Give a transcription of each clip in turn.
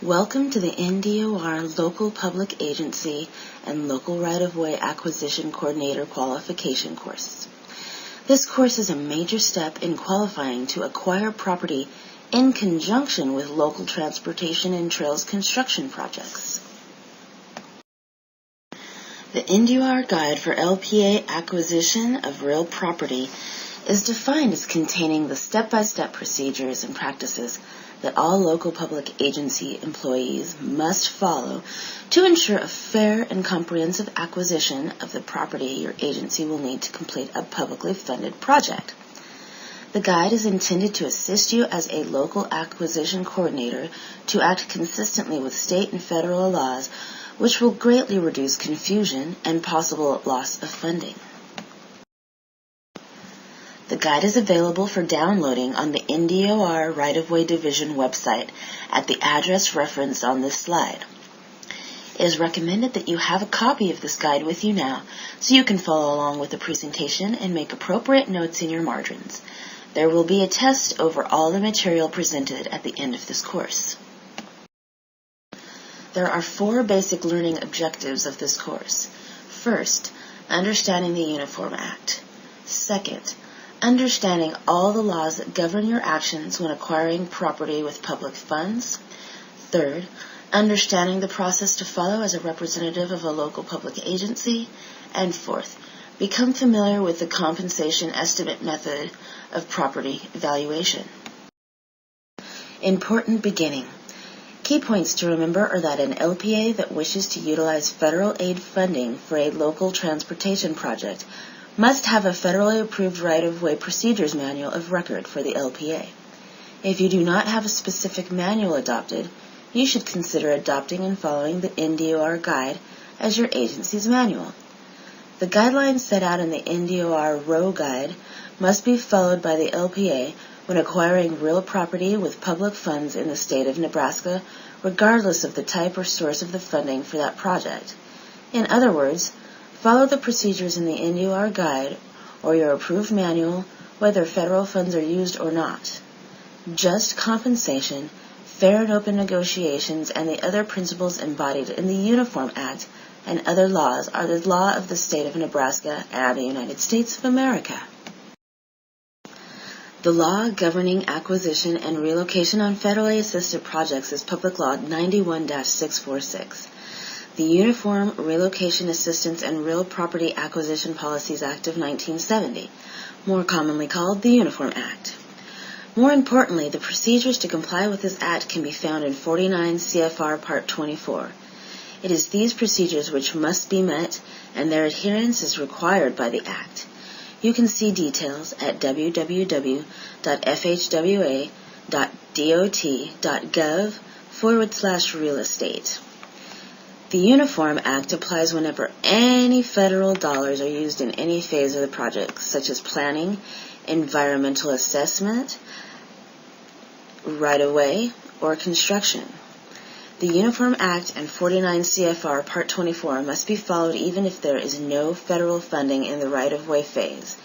Welcome to the NDOR Local Public Agency and Local Right-of-Way Acquisition Coordinator Qualification course. This course is a major step in qualifying to acquire property in conjunction with local transportation and trails construction projects. The NDOR Guide for LPA Acquisition of Real Property is defined as containing the step-by-step procedures and practices that all local public agency employees must follow to ensure a fair and comprehensive acquisition of the property your agency will need to complete a publicly funded project. The guide is intended to assist you as a local acquisition coordinator to act consistently with state and federal laws, which will greatly reduce confusion and possible loss of funding. The guide is available for downloading on the NDOR Right-of-Way Division website at the address referenced on this slide. It is recommended that you have a copy of this guide with you now so you can follow along with the presentation and make appropriate notes in your margins. There will be a test over all the material presented at the end of this course. There are 4 basic learning objectives of this course. First, understanding the Uniform Act. Second, understanding all the laws that govern your actions when acquiring property with public funds. Third, understanding the process to follow as a representative of a local public agency. And fourth, become familiar with the compensation estimate method of property valuation. Important beginning. Key points to remember are that an LPA that wishes to utilize federal aid funding for a local transportation project must have a federally approved right-of-way procedures manual of record for the LPA. If you do not have a specific manual adopted, you should consider adopting and following the NDOR guide as your agency's manual. The guidelines set out in the NDOR R.O.W guide must be followed by the LPA when acquiring real property with public funds in the state of Nebraska, regardless of the type or source of the funding for that project. In other words, follow the procedures in the NDOR guide or your approved manual, whether federal funds are used or not. Just compensation, fair and open negotiations, and the other principles embodied in the Uniform Act and other laws are the law of the state of Nebraska and the United States of America. The law governing acquisition and relocation on federally assisted projects is Public Law 91-646. The Uniform Relocation Assistance and Real Property Acquisition Policies Act of 1970, more commonly called the Uniform Act. More importantly, the procedures to comply with this act can be found in 49 CFR Part 24. It is these procedures which must be met, and their adherence is required by the Act. You can see details at www.fhwa.dot.gov/real estate. The Uniform Act applies whenever any federal dollars are used in any phase of the project, such as planning, environmental assessment, right-of-way, or construction. The Uniform Act and 49 CFR Part 24 must be followed even if there is no federal funding in the right-of-way phase.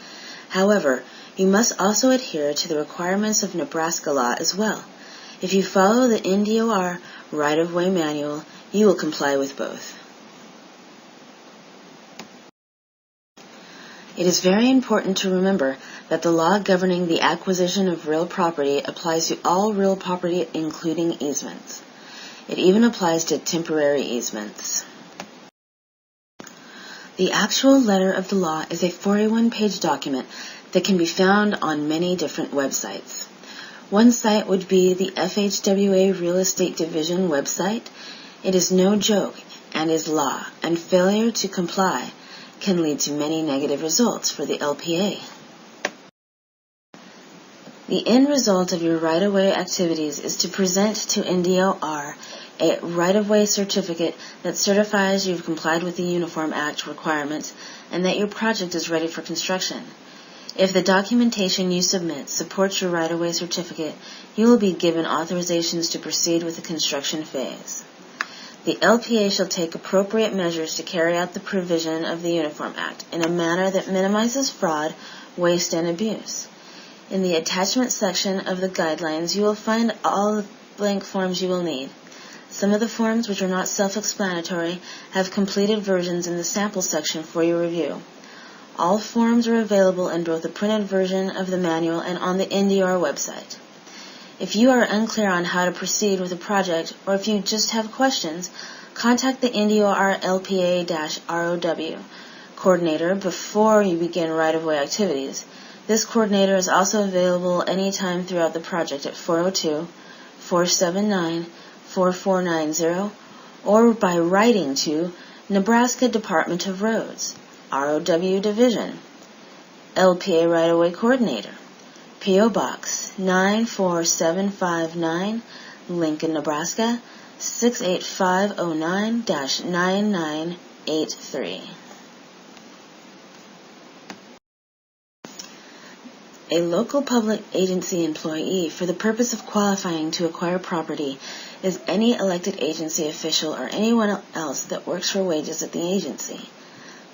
However, you must also adhere to the requirements of Nebraska law as well. If you follow the NDOR right-of-way manual, you will comply with both. It is very important to remember that the law governing the acquisition of real property applies to all real property, including easements. It even applies to temporary easements. The actual letter of the law is a 41-page document that can be found on many different websites. One site would be the FHWA Real Estate Division website. It is no joke and is law, and failure to comply can lead to many negative results for the LPA. The end result of your right-of-way activities is to present to NDOR a right-of-way certificate that certifies you've complied with the Uniform Act requirements and that your project is ready for construction. If the documentation you submit supports your right-of-way certificate, you will be given authorizations to proceed with the construction phase. The LPA shall take appropriate measures to carry out the provision of the Uniform Act in a manner that minimizes fraud, waste, and abuse. In the attachment section of the guidelines, you will find all the blank forms you will need. Some of the forms which are not self-explanatory have completed versions in the sample section for your review. All forms are available in both the printed version of the manual and on the NDOR website. If you are unclear on how to proceed with a project, or if you just have questions, contact the NDOR LPA-R.O.W coordinator before you begin right-of-way activities. This coordinator is also available anytime throughout the project at 402-479-4490 or by writing to Nebraska Department of Roads, R.O.W Division, LPA Right-of-Way Coordinator, P.O. Box 94759, Lincoln, Nebraska 68509-9983. A local public agency employee for the purpose of qualifying to acquire property is any elected agency official or anyone else that works for wages at the agency.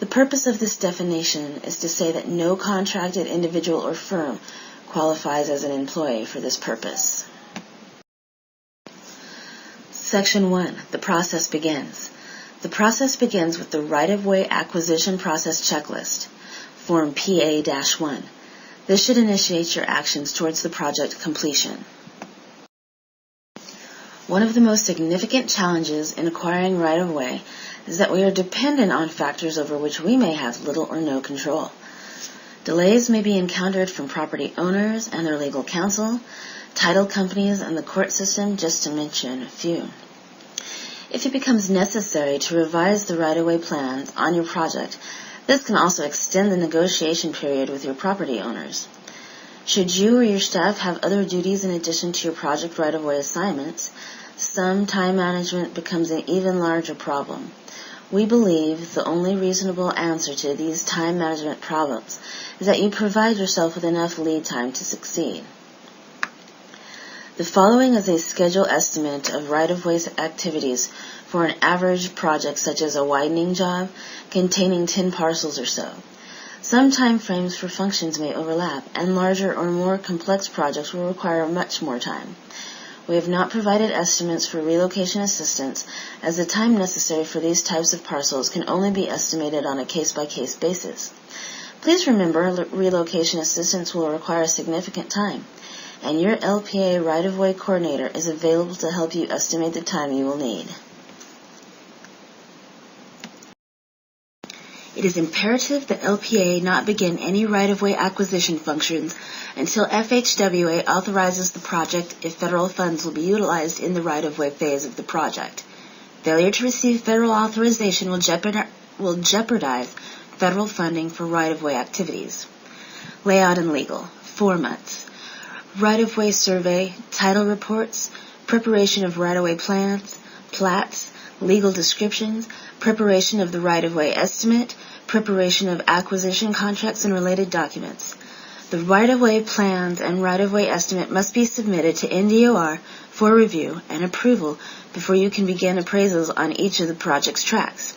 The purpose of this definition is to say that no contracted individual or firm qualifies as an employee for this purpose. Section 1. The process begins. The process begins with the right-of-way acquisition process checklist, Form PA-1. This should initiate your actions towards the project completion. One of the most significant challenges in acquiring right-of-way is that we are dependent on factors over which we may have little or no control. Delays may be encountered from property owners and their legal counsel, title companies, and the court system, just to mention a few. If it becomes necessary to revise the right-of-way plans on your project, this can also extend the negotiation period with your property owners. Should you or your staff have other duties in addition to your project right-of-way assignments, some time management becomes an even larger problem. We believe the only reasonable answer to these time management problems is that you provide yourself with enough lead time to succeed. The following is a schedule estimate of right-of-way activities for an average project such as a widening job containing 10 parcels or so. Some time frames for functions may overlap, and larger or more complex projects will require much more time. We have not provided estimates for relocation assistance, as the time necessary for these types of parcels can only be estimated on a case-by-case basis. Please remember, relocation assistance will require significant time, and your LPA right-of-way coordinator is available to help you estimate the time you will need. It is imperative that LPA not begin any right-of-way acquisition functions until FHWA authorizes the project if federal funds will be utilized in the right-of-way phase of the project. Failure to receive federal authorization will jeopardize federal funding for right-of-way activities. Layout and legal, 4 months. Right-of-way survey, title reports, preparation of right-of-way plans, plats, legal descriptions, preparation of the right-of-way estimate, preparation of acquisition contracts and related documents. The right-of-way plans and right-of-way estimate must be submitted to NDOR for review and approval before you can begin appraisals on each of the project's tracks.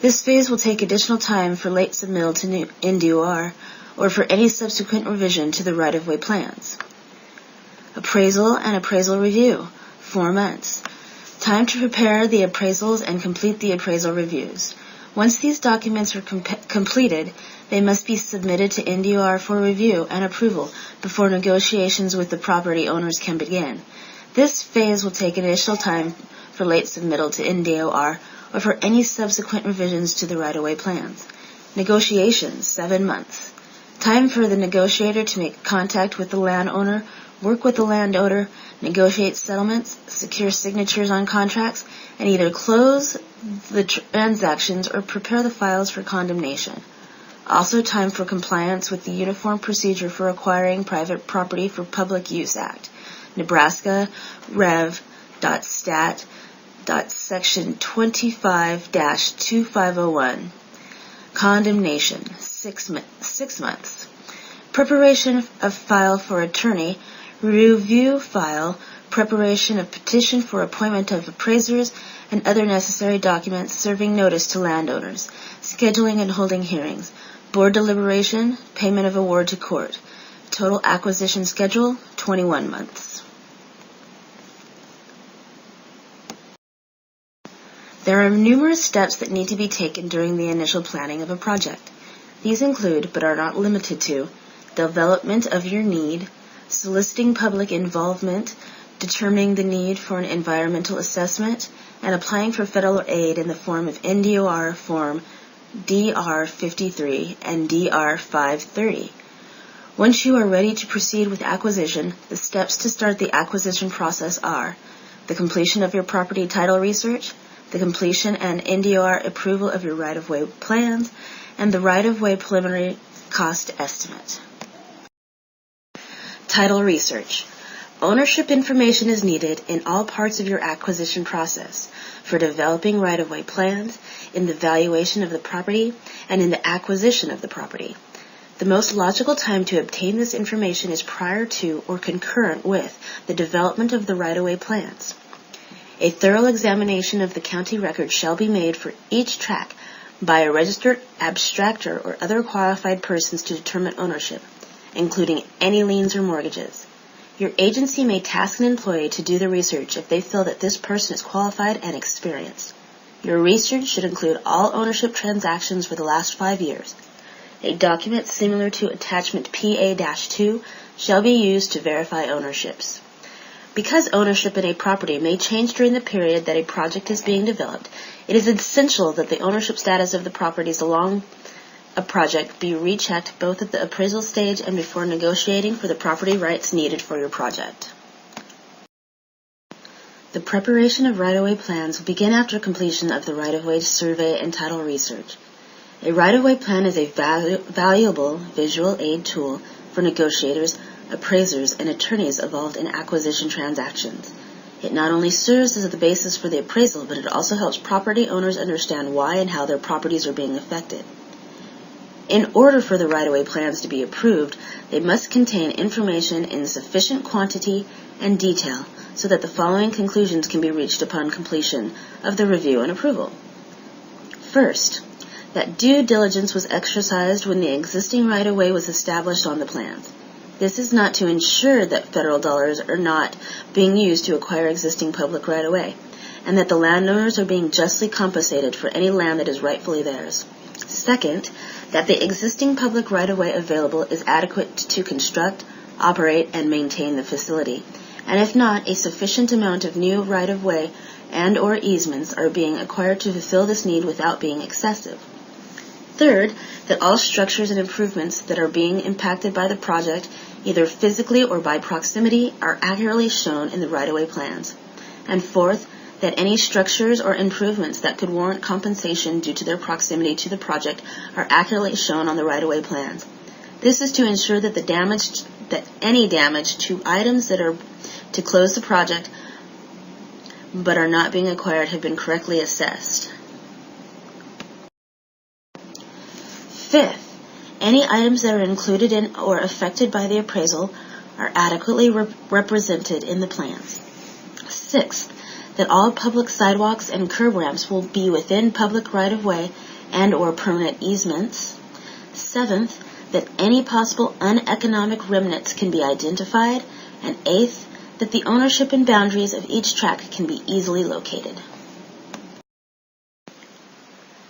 This phase will take additional time for late submittal to NDOR or for any subsequent revision to the right-of-way plans. Appraisal and appraisal review, 4 months. Time to prepare the appraisals and complete the appraisal reviews. Once these documents are completed, they must be submitted to NDOR for review and approval before negotiations with the property owners can begin. This phase will take additional time for late submittal to NDOR or for any subsequent revisions to the right-of-way plans. Negotiations, 7 months. Time for the negotiator to make contact with the landowner, work with the landowner, negotiate settlements, secure signatures on contracts, and either close the transactions or prepare the files for condemnation. Also time for compliance with the Uniform Procedure for Acquiring Private Property for Public Use Act, Nebraska Rev.Stat.Section 25-2501. Condemnation, 6 months. Preparation of file for attorney, review file, preparation of petition for appointment of appraisers, and other necessary documents serving notice to landowners, scheduling and holding hearings, board deliberation, payment of award to court. Total acquisition schedule, 21 months. There are numerous steps that need to be taken during the initial planning of a project. These include, but are not limited to, development of your need, soliciting public involvement, determining the need for an environmental assessment, and applying for federal aid in the form of NDOR Form DR 53 and DR 530. Once you are ready to proceed with acquisition, the steps to start the acquisition process are the completion of your property title research, the completion and NDOR approval of your right-of-way plans, and the right-of-way preliminary cost estimate. Title research. Ownership information is needed in all parts of your acquisition process for developing right-of-way plans, in the valuation of the property, and in the acquisition of the property. The most logical time to obtain this information is prior to or concurrent with the development of the right-of-way plans. A thorough examination of the county record shall be made for each tract by a registered abstractor or other qualified persons to determine ownership, including any liens or mortgages. Your agency may task an employee to do the research if they feel that this person is qualified and experienced. Your research should include all ownership transactions for the last 5 years. A document similar to Attachment PA-2 shall be used to verify ownerships. Because ownership in a property may change during the period that a project is being developed, it is essential that the ownership status of the properties along a project be rechecked both at the appraisal stage and before negotiating for the property rights needed for your project. The preparation of right-of-way plans will begin after completion of the right-of-way survey and title research. A right-of-way plan is a valuable visual aid tool for negotiators, appraisers, and attorneys involved in acquisition transactions. It not only serves as the basis for the appraisal, but it also helps property owners understand why and how their properties are being affected. In order for the right-of-way plans to be approved, they must contain information in sufficient quantity and detail so that the following conclusions can be reached upon completion of the review and approval. First, that due diligence was exercised when the existing right-of-way was established on the plans. This is not to ensure that federal dollars are not being used to acquire existing public right-of-way, and that the landowners are being justly compensated for any land that is rightfully theirs. Second, that the existing public right-of-way available is adequate to construct, operate, and maintain the facility, and if not, a sufficient amount of new right-of-way and/or easements are being acquired to fulfill this need without being excessive. Third, that all structures and improvements that are being impacted by the project, either physically or by proximity, are accurately shown in the right-of-way plans. And fourth, that any structures or improvements that could warrant compensation due to their proximity to the project are accurately shown on the right-of-way plans. This is to ensure that any damage to items that are to close the project but are not being acquired have been correctly assessed. Fifth, any items that are included in or affected by the appraisal are adequately represented in the plans. Sixth, that all public sidewalks and curb ramps will be within public right-of-way and/or permanent easements. Seventh, that any possible uneconomic remnants can be identified. And eighth, that the ownership and boundaries of each tract can be easily located.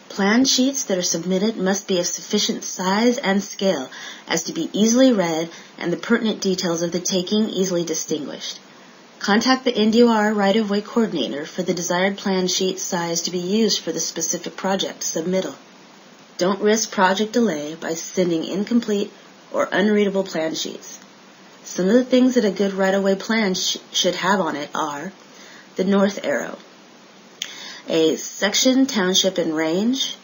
Plan sheets that are submitted must be of sufficient size and scale as to be easily read and the pertinent details of the taking easily distinguished. Contact the NDOR right-of-way coordinator for the desired plan sheet size to be used for the specific project submittal. Don't risk project delay by sending incomplete or unreadable plan sheets. Some of the things that a good right-of-way plan should have on it are the north arrow, a section, township, and range,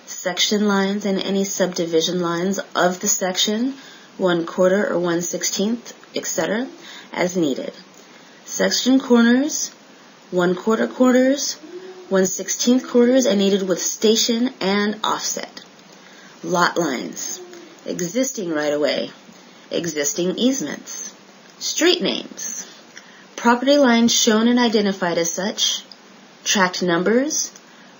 section lines and any subdivision lines of the section, 1/4 or 1/16, etc., as needed. Section corners, 1/4 quarters, 1/16 quarters, and needed with station and offset. Lot lines, existing right-of-way, existing easements, street names, property lines shown and identified as such, tract numbers,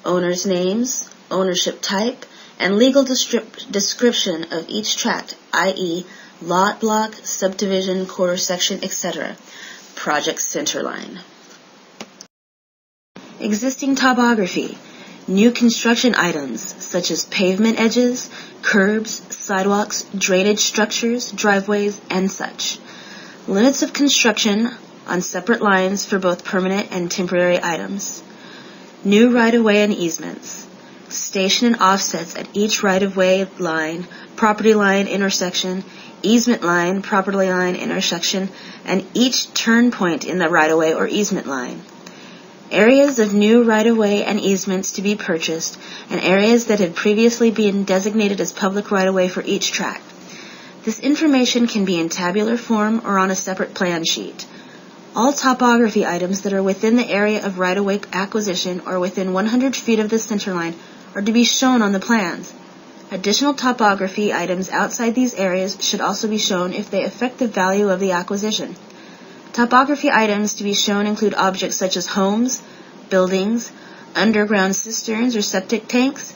owners' names, ownership type, and legal description of each tract, i.e., lot, block, subdivision, quarter section, etc. Project center line. Existing topography, new construction items such as pavement edges, curbs, sidewalks, drainage structures, driveways, and such. Limits of construction on separate lines for both permanent and temporary items. New right-of-way and easements. Station and offsets at each right-of-way line, property line intersection, easement line, property line intersection, and each turn point in the right-of-way or easement line. Areas of new right-of-way and easements to be purchased, and areas that had previously been designated as public right-of-way for each tract. This information can be in tabular form or on a separate plan sheet. All topography items that are within the area of right-of-way acquisition or within 100 feet of the centerline are to be shown on the plans. Additional topography items outside these areas should also be shown if they affect the value of the acquisition. Topography items to be shown include objects such as homes, buildings, underground cisterns or septic tanks,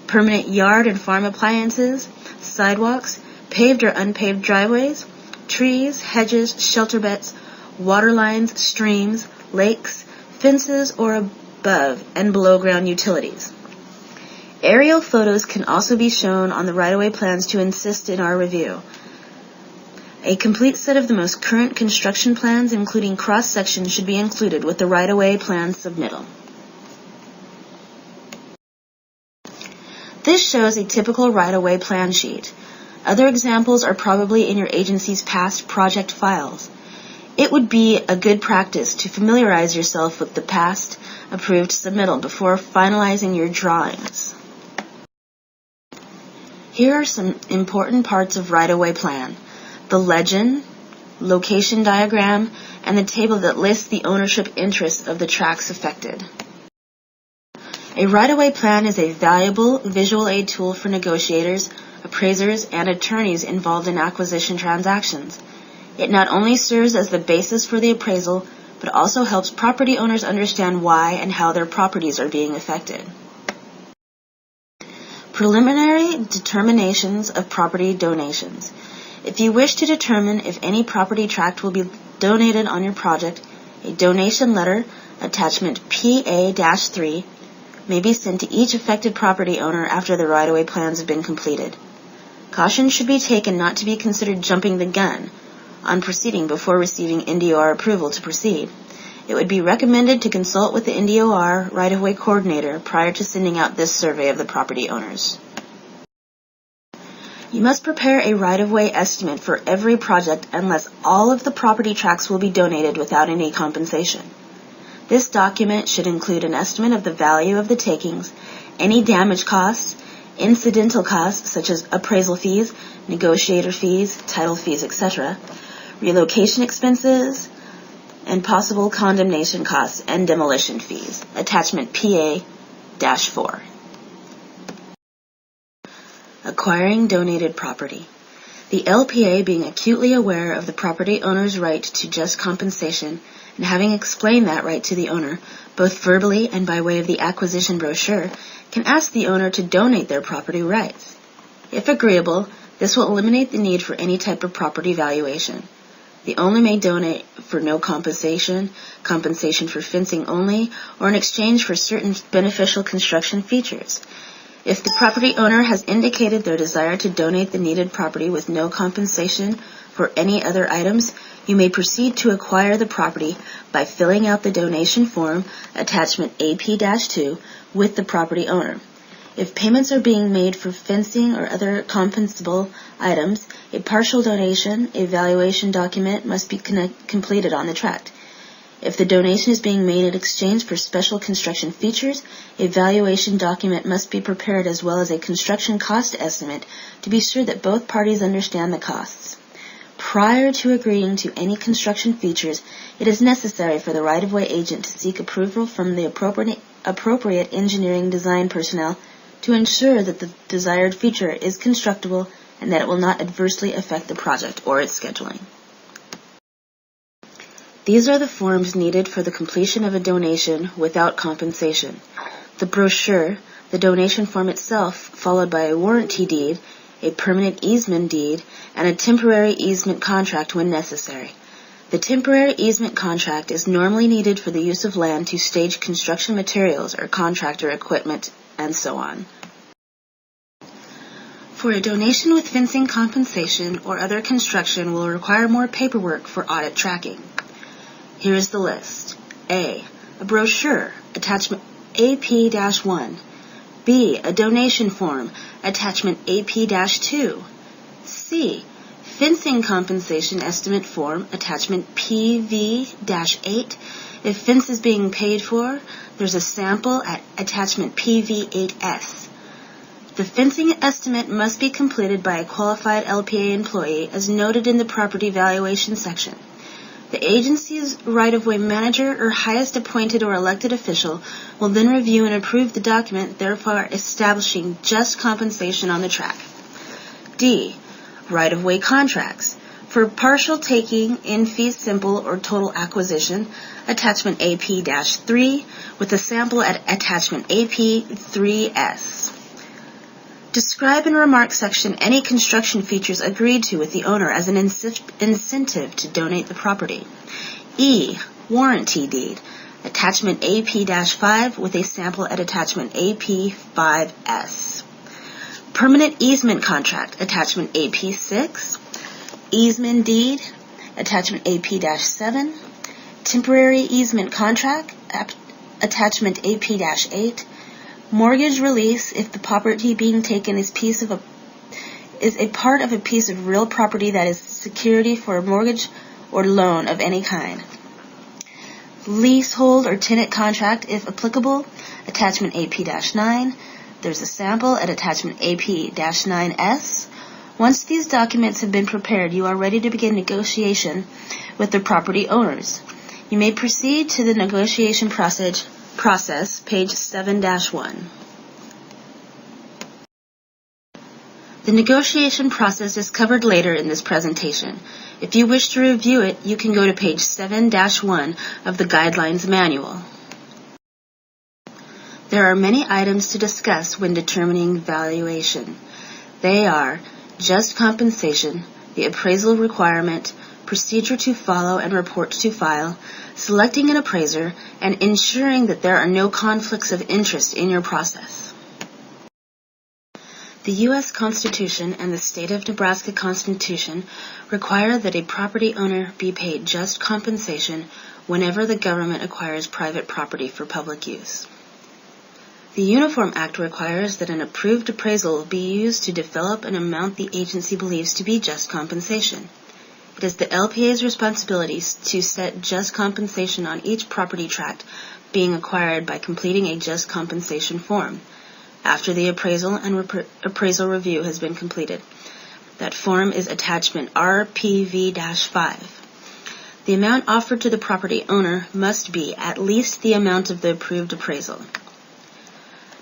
permanent yard and farm appliances, sidewalks, paved or unpaved driveways, trees, hedges, shelter beds, water lines, streams, lakes, fences, or above and below ground utilities. Aerial photos can also be shown on the right-of-way plans to assist in our review. A complete set of the most current construction plans, including cross-sections, should be included with the right-of-way plan submittal. This shows a typical right-of-way plan sheet. Other examples are probably in your agency's past project files. It would be a good practice to familiarize yourself with the past approved submittal before finalizing your drawings. Here are some important parts of right-of-way plan: the legend, location diagram, and the table that lists the ownership interests of the tracts affected. A right-of-way plan is a valuable visual aid tool for negotiators, appraisers, and attorneys involved in acquisition transactions. It not only serves as the basis for the appraisal, but also helps property owners understand why and how their properties are being affected. Preliminary determinations of property donations. If you wish to determine if any property tract will be donated on your project, a donation letter, attachment PA-3, may be sent to each affected property owner after the right-of-way plans have been completed. Caution should be taken not to be considered jumping the gun on proceeding before receiving NDOR approval to proceed. It would be recommended to consult with the NDOR right-of-way coordinator prior to sending out this survey of the property owners. You must prepare a right-of-way estimate for every project unless all of the property tracts will be donated without any compensation. This document should include an estimate of the value of the takings, any damage costs, incidental costs such as appraisal fees, negotiator fees, title fees, etc., relocation expenses, and possible condemnation costs and demolition fees. Attachment PA-4. Acquiring donated property. The LPA, being acutely aware of the property owner's right to just compensation and having explained that right to the owner, both verbally and by way of the acquisition brochure, can ask the owner to donate their property rights. If agreeable, this will eliminate the need for any type of property valuation. The owner may donate for no compensation, compensation for fencing only, or in exchange for certain beneficial construction features. If the property owner has indicated their desire to donate the needed property with no compensation for any other items, you may proceed to acquire the property by filling out the donation form, attachment AP-2, with the property owner. If payments are being made for fencing or other compensable items, a partial donation, a valuation document must be completed on the tract. If the donation is being made in exchange for special construction features, a valuation document must be prepared as well as a construction cost estimate to be sure that both parties understand the costs. Prior to agreeing to any construction features, it is necessary for the right-of-way agent to seek approval from the appropriate engineering design personnel to ensure that the desired feature is constructible and that it will not adversely affect the project or its scheduling. These are the forms needed for the completion of a donation without compensation: the brochure, the donation form itself, followed by a warranty deed, a permanent easement deed, and a temporary easement contract when necessary. The temporary easement contract is normally needed for the use of land to stage construction materials or contractor equipment, and so on. For a donation with fencing compensation or other construction will require more paperwork for audit tracking. Here is the list. A brochure, attachment AP-1. B, a donation form, attachment AP-2. C, fencing compensation estimate form, attachment PV-8. If fence is being paid for, there's a sample at attachment PV-8S. The fencing estimate must be completed by a qualified LPA employee as noted in the property valuation section. The agency's right-of-way manager or highest appointed or elected official will then review and approve the document, therefore establishing just compensation on the track. D, right-of-way contracts. For partial taking, in fee simple, or total acquisition, attachment AP-3 with a sample at attachment AP-3S. Describe in remark section any construction features agreed to with the owner as an incentive to donate the property. E, warranty deed, attachment AP-5 with a sample at attachment AP-5S. Permanent easement contract, attachment AP-6. Easement deed, attachment AP-7. Temporary easement contract, attachment AP-8. Mortgage release if the property being taken is a part of a piece of real property that is security for a mortgage or loan of any kind. Leasehold or tenant contract if applicable, attachment AP-9. There's a sample at attachment AP-9S. Once these documents have been prepared, you are ready to begin negotiation with the property owners. You may proceed to the negotiation process, page 7-1. The negotiation process is covered later in this presentation. If you wish to review it, you can go to page 7-1 of the Guidelines Manual. There are many items to discuss when determining valuation. They are just compensation, the appraisal requirement, procedure to follow and report to file, selecting an appraiser, and ensuring that there are no conflicts of interest in your process. The U.S. Constitution and the State of Nebraska Constitution require that a property owner be paid just compensation whenever the government acquires private property for public use. The Uniform Act requires that an approved appraisal be used to develop an amount the agency believes to be just compensation. It is the LPA's responsibility to set just compensation on each property tract being acquired by completing a just compensation form after the appraisal and appraisal review has been completed. That form is attachment RPV-5. The amount offered to the property owner must be at least the amount of the approved appraisal.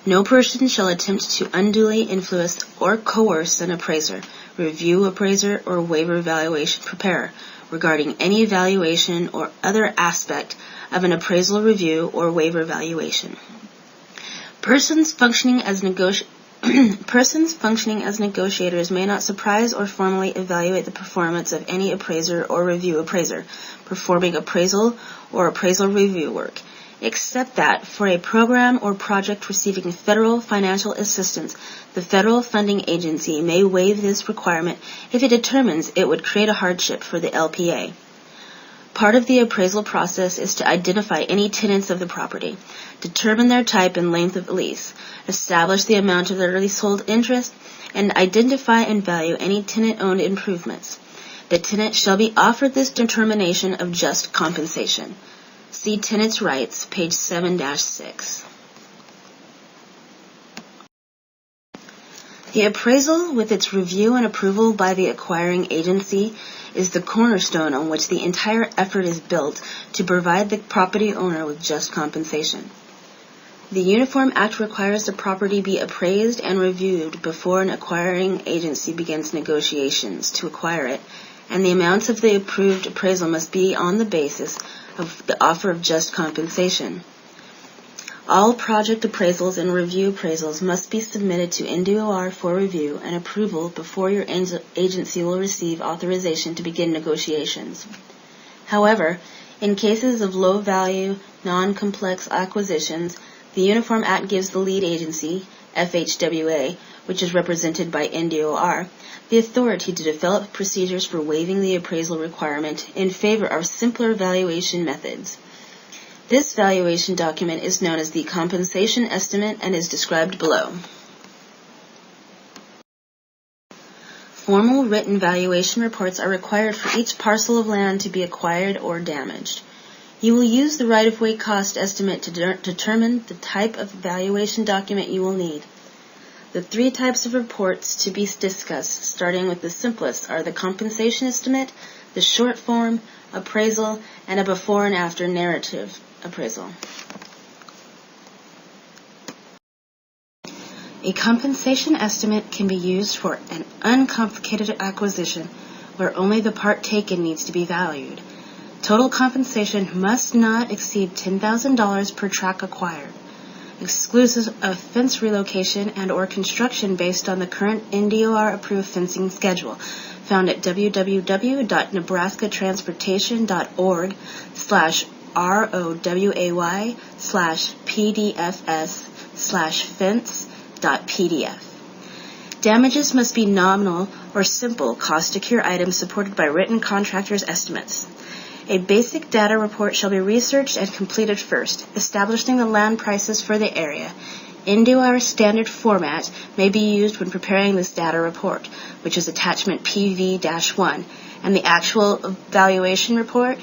No person shall attempt to unduly influence or coerce an appraiser, review appraiser, or waiver valuation preparer regarding any valuation or other aspect of an appraisal review or waiver valuation. Persons functioning as negotiators may not surprise or formally evaluate the performance of any appraiser or review appraiser performing appraisal or appraisal review work, except that for a program or project receiving federal financial assistance, the federal funding agency may waive this requirement if it determines it would create a hardship for the LPA. Part of the appraisal process is to identify any tenants of the property, determine their type and length of lease, establish the amount of their leasehold interest, and identify and value any tenant-owned improvements. The tenant shall be offered this determination of just compensation. See Tenants' Rights, page 7-6. The appraisal, with its review and approval by the acquiring agency, is the cornerstone on which the entire effort is built to provide the property owner with just compensation. The Uniform Act requires the property be appraised and reviewed before an acquiring agency begins negotiations to acquire it, and the amounts of the approved appraisal must be on the basis of the offer of just compensation. All project appraisals and review appraisals must be submitted to NDOR for review and approval before your agency will receive authorization to begin negotiations. However, in cases of low-value, non-complex acquisitions, the Uniform Act gives the lead agency, FHWA, which is represented by NDOR, the authority to develop procedures for waiving the appraisal requirement in favor of simpler valuation methods. This valuation document is known as the compensation estimate and is described below. Formal written valuation reports are required for each parcel of land to be acquired or damaged. You will use the right-of-way cost estimate to determine the type of valuation document you will need. The three types of reports to be discussed, starting with the simplest, are the compensation estimate, the short form, appraisal, and a before and after narrative appraisal. A compensation estimate can be used for an uncomplicated acquisition where only the part taken needs to be valued. Total compensation must not exceed $10,000 per tract acquired, exclusive of fence relocation and or construction based on the current NDOR approved fencing schedule, found at www.nebraskatransportation.org/ROWAY/PDFS/fence.pdf. Damages must be nominal or simple cost-to-cure items supported by written contractor's estimates. A basic data report shall be researched and completed first, establishing the land prices for the area. NDOR standard format may be used when preparing this data report, which is attachment PV-1, and the actual valuation report,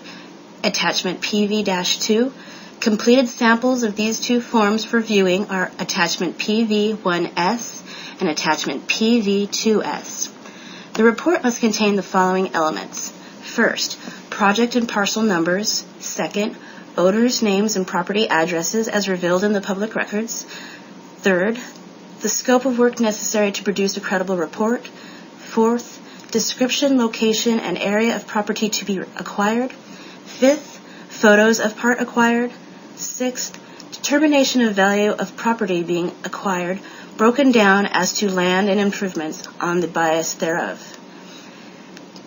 attachment PV-2. Completed samples of these two forms for viewing are attachment PV-1S and attachment PV-2S. The report must contain the following elements. First, project and parcel numbers. Second, owners' names and property addresses as revealed in the public records. Third, the scope of work necessary to produce a credible report. Fourth, description, location, and area of property to be acquired. Fifth, photos of part acquired. Sixth, determination of value of property being acquired, broken down as to land and improvements on the bias thereof.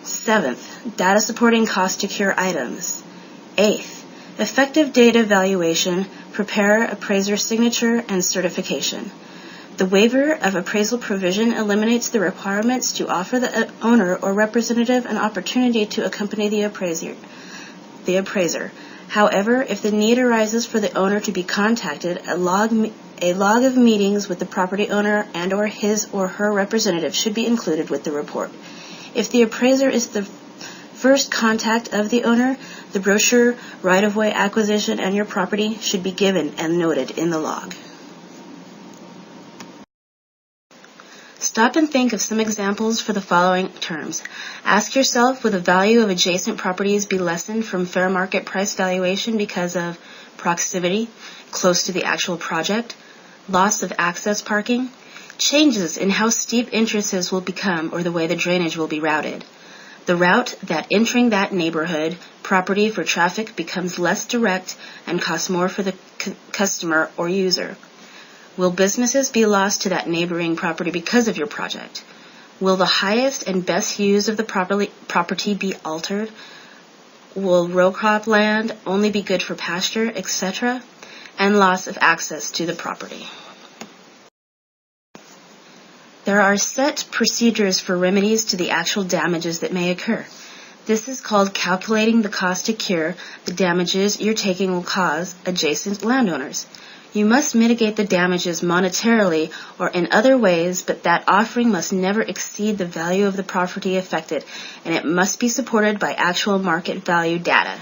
Seventh, data supporting cost-to-cure items. Eighth, effective data valuation, preparer, appraiser signature, and certification. The waiver of appraisal provision eliminates the requirements to offer the owner or representative an opportunity to accompany the appraiser. However, if the need arises for the owner to be contacted, a log of meetings with the property owner and or his or her representative should be included with the report. If the appraiser is the first contact of the owner, the brochure, right-of-way acquisition, and your property should be given and noted in the log. Stop and think of some examples for the following terms. Ask yourself, will the value of adjacent properties be lessened from fair market price valuation because of proximity, close to the actual project, loss of access parking, changes in how steep entrances will become or the way the drainage will be routed, the route that entering that neighborhood property for traffic becomes less direct and costs more for the customer or user. Will businesses be lost to that neighboring property because of your project? Will the highest and best use of the property be altered? Will row crop land only be good for pasture, etc.? And loss of access to the property. There are set procedures for remedies to the actual damages that may occur. This is called calculating the cost to cure the damages your taking will cause adjacent landowners. You must mitigate the damages monetarily or in other ways, but that offering must never exceed the value of the property affected, and it must be supported by actual market value data.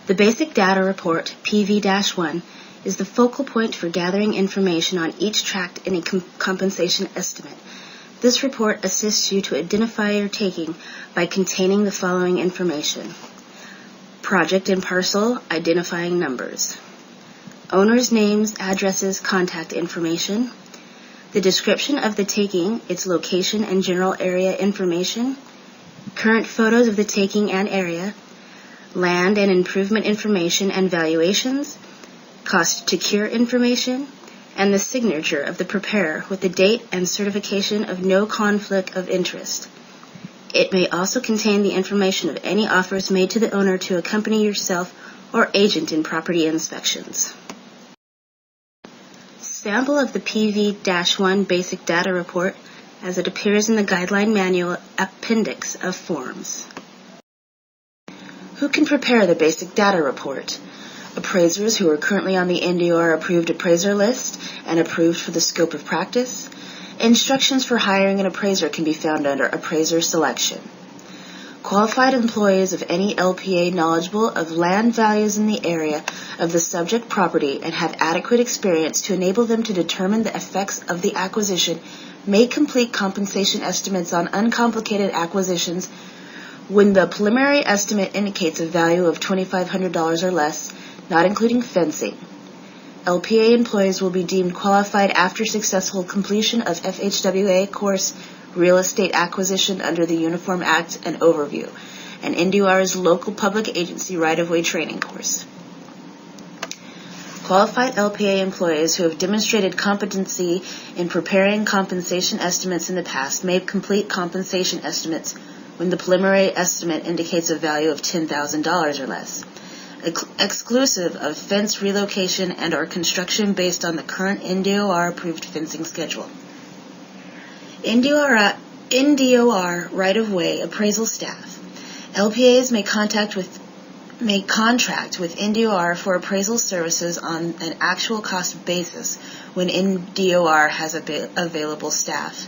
The basic data report, PV-1, is the focal point for gathering information on each tract in a compensation estimate. This report assists you to identify your taking by containing the following information. Project and parcel identifying numbers. Owners' names, addresses, contact information. The description of the taking, its location and general area information. Current photos of the taking and area. Land and improvement information and valuations. Cost to cure information. And the signature of the preparer with the date and certification of no conflict of interest. It may also contain the information of any offers made to the owner to accompany yourself or agent in property inspections. Sample of the PV-1 Basic Data Report as it appears in the Guideline Manual Appendix of Forms. Who can prepare the Basic Data Report? Appraisers who are currently on the NDOR Approved Appraiser list and approved for the scope of practice. Instructions for hiring an appraiser can be found under Appraiser Selection. Qualified employees of any LPA knowledgeable of land values in the area of the subject property and have adequate experience to enable them to determine the effects of the acquisition may complete compensation estimates on uncomplicated acquisitions when the preliminary estimate indicates a value of $2,500 or less, not including fencing. LPA employees will be deemed qualified after successful completion of FHWA course Real Estate Acquisition under the Uniform Act and Overview, and NDOR's Local Public Agency Right-of-Way Training course. Qualified LPA employees who have demonstrated competency in preparing compensation estimates in the past may complete compensation estimates when the preliminary estimate indicates a value of $10,000 or less, exclusive of fence relocation and or construction based on the current NDOR approved fencing schedule. NDOR right-of-way appraisal staff. LPAs may contract with NDOR for appraisal services on an actual cost basis when NDOR has available staff.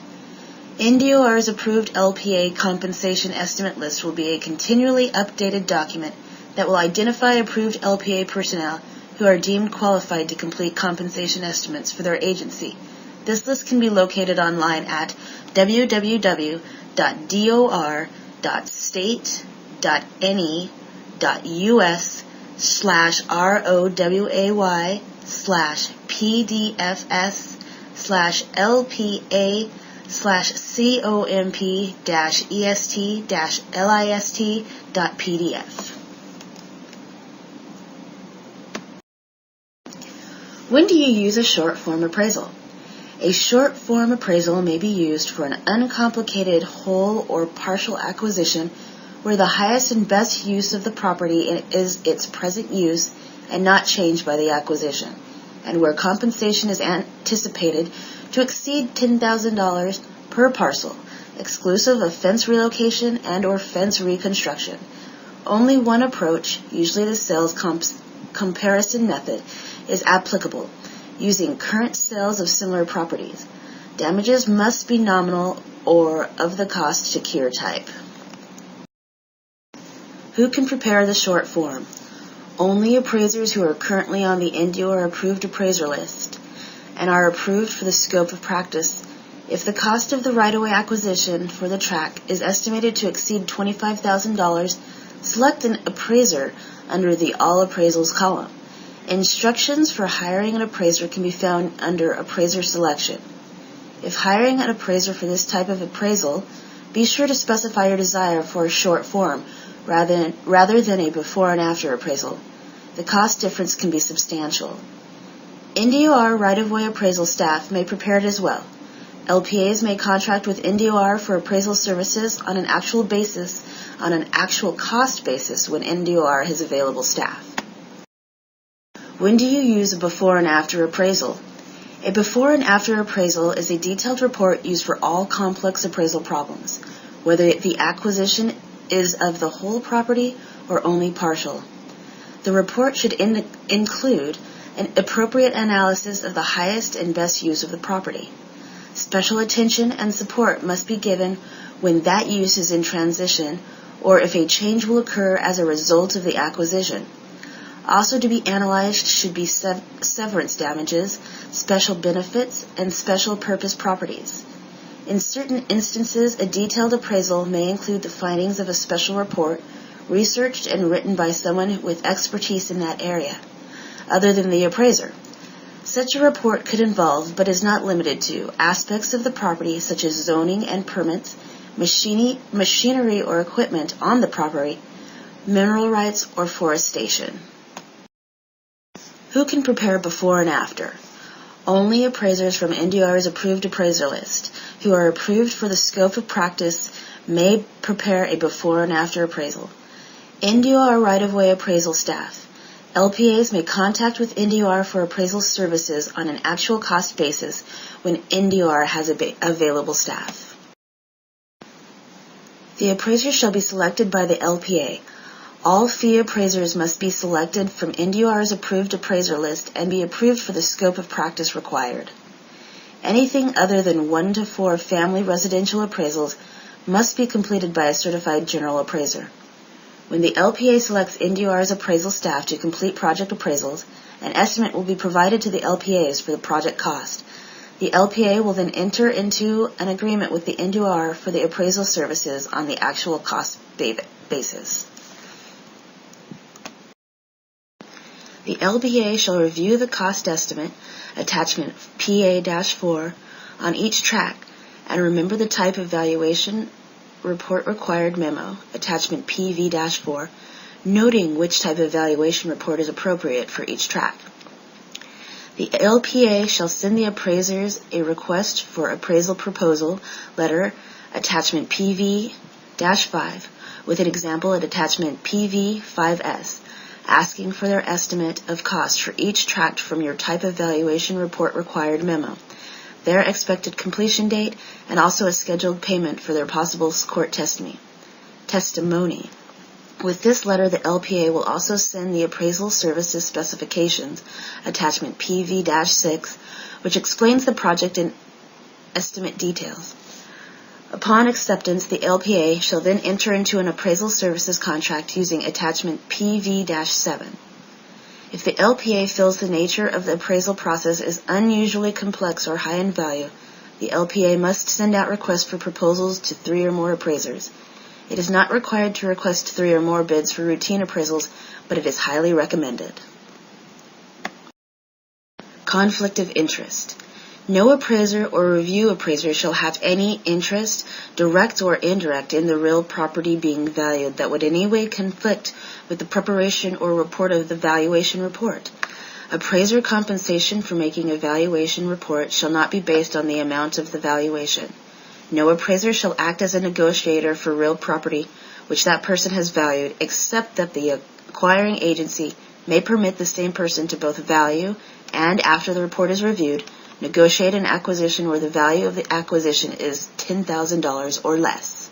NDOR's approved LPA compensation estimate list will be a continually updated document that will identify approved LPA personnel who are deemed qualified to complete compensation estimates for their agency. This list can be located online at www.DOR.state.ne.us/ROWAY/PDFS/LPA/COMP-EST-LIST.PDF. When do you use a short form appraisal? A short form appraisal may be used for an uncomplicated whole or partial acquisition where the highest and best use of the property is its present use and not changed by the acquisition, and where compensation is anticipated to exceed $10,000 per parcel, exclusive of fence relocation and or fence reconstruction. Only one approach, usually the sales comparison method, is applicable, using current sales of similar properties. Damages must be nominal or of the cost to cure type. Who can prepare the short form? Only appraisers who are currently on the NDOR approved appraiser list and are approved for the scope of practice. If the cost of the right-of-way acquisition for the tract is estimated to exceed $25,000, select an appraiser under the All Appraisals column. Instructions for hiring an appraiser can be found under Appraiser Selection. If hiring an appraiser for this type of appraisal, be sure to specify your desire for a short form rather than a before and after appraisal. The cost difference can be substantial. NDOR right-of-way appraisal staff may prepare it as well. LPAs may contract with NDOR for appraisal services on an actual cost basis when NDOR has available staff. When do you use a before and after appraisal? A before and after appraisal is a detailed report used for all complex appraisal problems, whether the acquisition is of the whole property or only partial. The report should include an appropriate analysis of the highest and best use of the property. Special attention and support must be given when that use is in transition or if a change will occur as a result of the acquisition. Also to be analyzed should be severance damages, special benefits, and special purpose properties. In certain instances, a detailed appraisal may include the findings of a special report, researched and written by someone with expertise in that area, other than the appraiser. Such a report could involve, but is not limited to, aspects of the property such as zoning and permits, machinery or equipment on the property, mineral rights, or forestation. Who can prepare before and after? Only appraisers from NDOR's approved appraiser list, who are approved for the scope of practice may prepare a before and after appraisal. NDOR right-of-way appraisal staff. LPAs may contact with NDOR for appraisal services on an actual cost basis when NDOR has available staff. The appraiser shall be selected by the LPA. All fee appraisers must be selected from NDOR's approved appraiser list and be approved for the scope of practice required. Anything other than 1 to 4 family residential appraisals must be completed by a certified general appraiser. When the LPA selects NDOR's appraisal staff to complete project appraisals, an estimate will be provided to the LPAs for the project cost. The LPA will then enter into an agreement with the NDOR for the appraisal services on the actual cost basis. The LPA shall review the cost estimate, attachment PA-4, on each tract, and remember the type of valuation report required memo, attachment PV-4, noting which type of valuation report is appropriate for each tract. The LPA shall send the appraisers a request for appraisal proposal letter, attachment PV-5, with an example at attachment PV-5S, asking for their estimate of cost for each tract from your type of valuation report required memo, their expected completion date, and also a scheduled payment for their possible court testimony. With this letter, the LPA will also send the appraisal services specifications, attachment PV-6, which explains the project in estimate details. Upon acceptance, the LPA shall then enter into an appraisal services contract using attachment PV-7. If the LPA feels the nature of the appraisal process is unusually complex or high in value, the LPA must send out requests for proposals to 3 or more appraisers. It is not required to request 3 or more bids for routine appraisals, but it is highly recommended. Conflict of interest. No appraiser or review appraiser shall have any interest, direct or indirect, in the real property being valued that would in any way conflict with the preparation or report of the valuation report. Appraiser compensation for making a valuation report shall not be based on the amount of the valuation. No appraiser shall act as a negotiator for real property which that person has valued, except that the acquiring agency may permit the same person to both value and, after the report is reviewed, negotiate an acquisition where the value of the acquisition is $10,000 or less.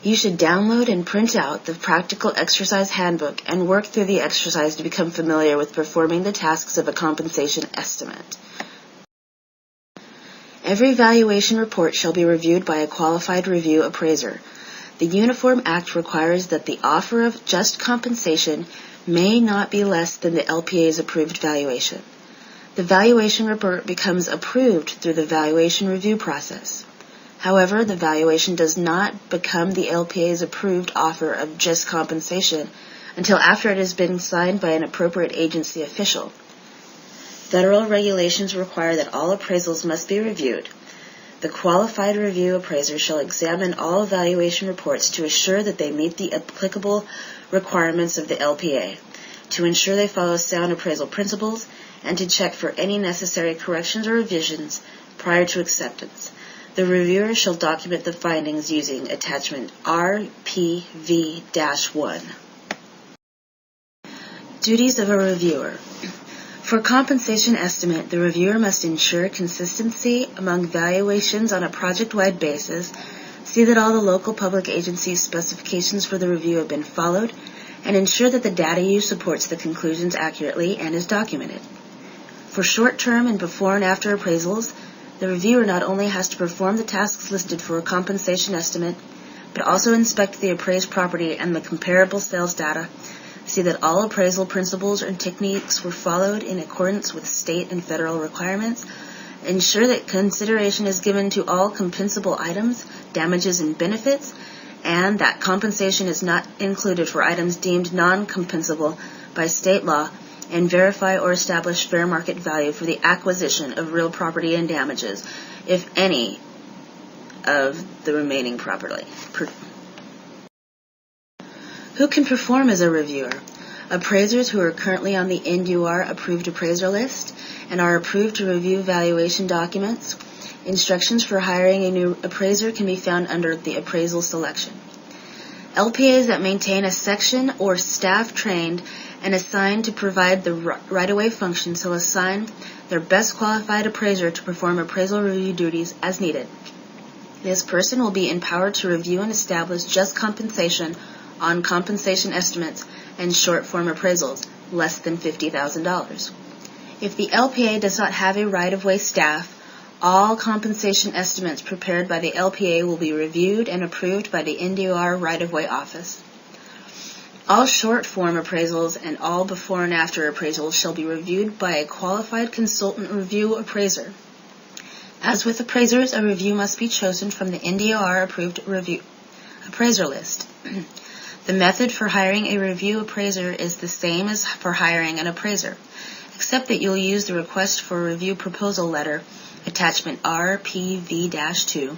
You should download and print out the Practical Exercise Handbook and work through the exercise to become familiar with performing the tasks of a compensation estimate. Every valuation report shall be reviewed by a qualified review appraiser. The Uniform Act requires that the offer of just compensation may not be less than the LPA's approved valuation. The valuation report becomes approved through the valuation review process. However, the valuation does not become the LPA's approved offer of just compensation until after it has been signed by an appropriate agency official. Federal regulations require that all appraisals must be reviewed. The qualified review appraiser shall examine all valuation reports to assure that they meet the applicable requirements of the LPA, to ensure they follow sound appraisal principles, and to check for any necessary corrections or revisions prior to acceptance. The reviewer shall document the findings using attachment RPV-1. Duties of a reviewer. For compensation estimate, the reviewer must ensure consistency among valuations on a project-wide basis, see that all the local public agencies' specifications for the review have been followed, and ensure that the data used supports the conclusions accurately and is documented. For short-term and before and after appraisals, the reviewer not only has to perform the tasks listed for a compensation estimate, but also inspect the appraised property and the comparable sales data, see that all appraisal principles and techniques were followed in accordance with state and federal requirements, ensure that consideration is given to all compensable items, damages, and benefits, and that compensation is not included for items deemed non-compensable by state law, and verify or establish fair market value for the acquisition of real property and damages, if any, of the remaining property. Who can perform as a reviewer? Appraisers who are currently on the NDOR Approved Appraisal list and are approved to review valuation documents, Instructions for hiring a new appraiser can be found under the Appraisal Selection. LPAs that maintain a section or staff trained and assigned to provide the right-of-way function shall assign their best qualified appraiser to perform appraisal review duties as needed. This person will be empowered to review and establish just compensation on compensation estimates and short-form appraisals, less than $50,000. If the LPA does not have a right-of-way staff, all compensation estimates prepared by the LPA will be reviewed and approved by the NDOR right-of-way office. All short-form appraisals and all before and after appraisals shall be reviewed by a qualified consultant review appraiser. As with appraisers, a review must be chosen from the NDOR approved review appraiser list. The method for hiring a review appraiser is the same as for hiring an appraiser, except that you'll use the request for review proposal letter, attachment RPV-2,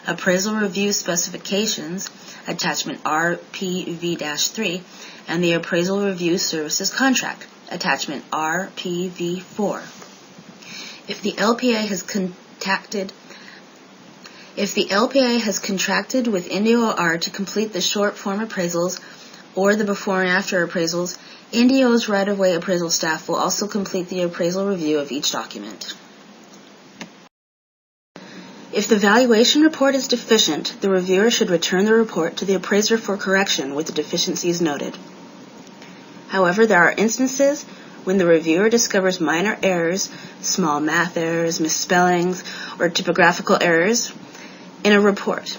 appraisal review specifications, attachment RPV-3, and the appraisal review services contract, attachment RPV-4. If the LPA has contracted with NDOR to complete the short form appraisals or the before and after appraisals, NDO's right-of-way appraisal staff will also complete the appraisal review of each document. If the valuation report is deficient, the reviewer should return the report to the appraiser for correction with the deficiencies noted. However, there are instances when the reviewer discovers minor errors, small math errors, misspellings, or typographical errors in a report.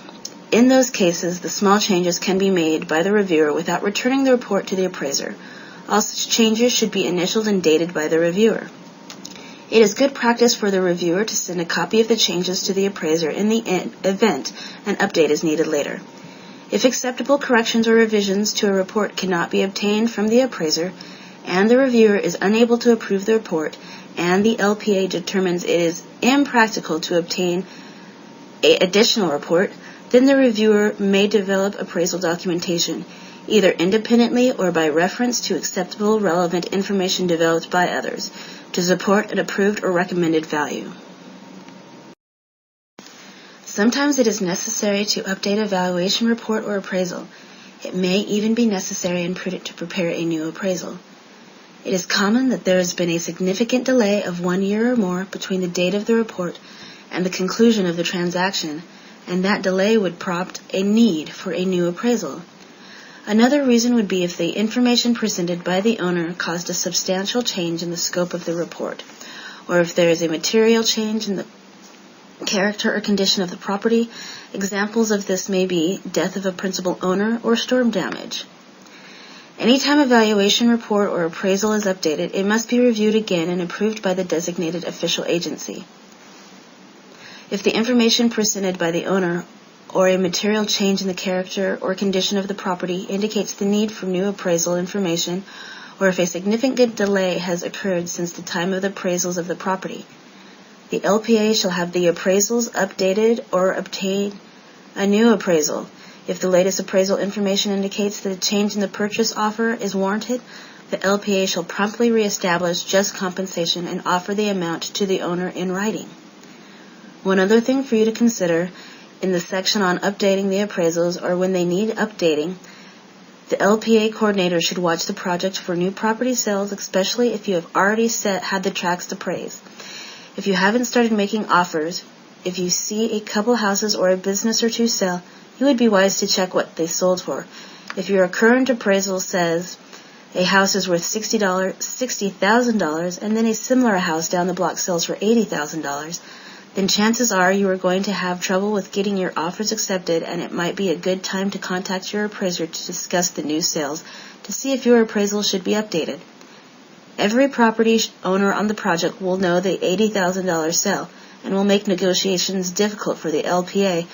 In those cases, the small changes can be made by the reviewer without returning the report to the appraiser. All such changes should be initialed and dated by the reviewer. It is good practice for the reviewer to send a copy of the changes to the appraiser in the event an update is needed later. If acceptable corrections or revisions to a report cannot be obtained from the appraiser, and the reviewer is unable to approve the report, and the LPA determines it is impractical to obtain an additional report, then the reviewer may develop appraisal documentation, either independently or by reference to acceptable relevant information developed by others, to support an approved or recommended value. Sometimes it is necessary to update a valuation report or appraisal. It may even be necessary and prudent to prepare a new appraisal. It is common that there has been a significant delay of 1 year or more between the date of the report and the conclusion of the transaction, and that delay would prompt a need for a new appraisal. Another reason would be if the information presented by the owner caused a substantial change in the scope of the report, or if there is a material change in the character or condition of the property. Examples of this may be death of a principal owner or storm damage. Anytime a valuation report or appraisal is updated, it must be reviewed again and approved by the designated official agency. If the information presented by the owner or a material change in the character or condition of the property indicates the need for new appraisal information, or if a significant delay has occurred since the time of the appraisals of the property, the LPA shall have the appraisals updated or obtain a new appraisal. If the latest appraisal information indicates that a change in the purchase offer is warranted, the LPA shall promptly reestablish just compensation and offer the amount to the owner in writing. One other thing for you to consider in the section on updating the appraisals, or when they need updating, the LPA coordinator should watch the project for new property sales, especially if you have already had the tracts appraised. If you haven't started making offers, if you see a couple houses or a business or two sell, you would be wise to check what they sold for. If your current appraisal says a house is worth $60,000 and then a similar house down the block sells for $80,000, then chances are you are going to have trouble with getting your offers accepted, and it might be a good time to contact your appraiser to discuss the new sales to see if your appraisal should be updated. Every property owner on the project will know the $80,000 sale and will make negotiations difficult for the LPA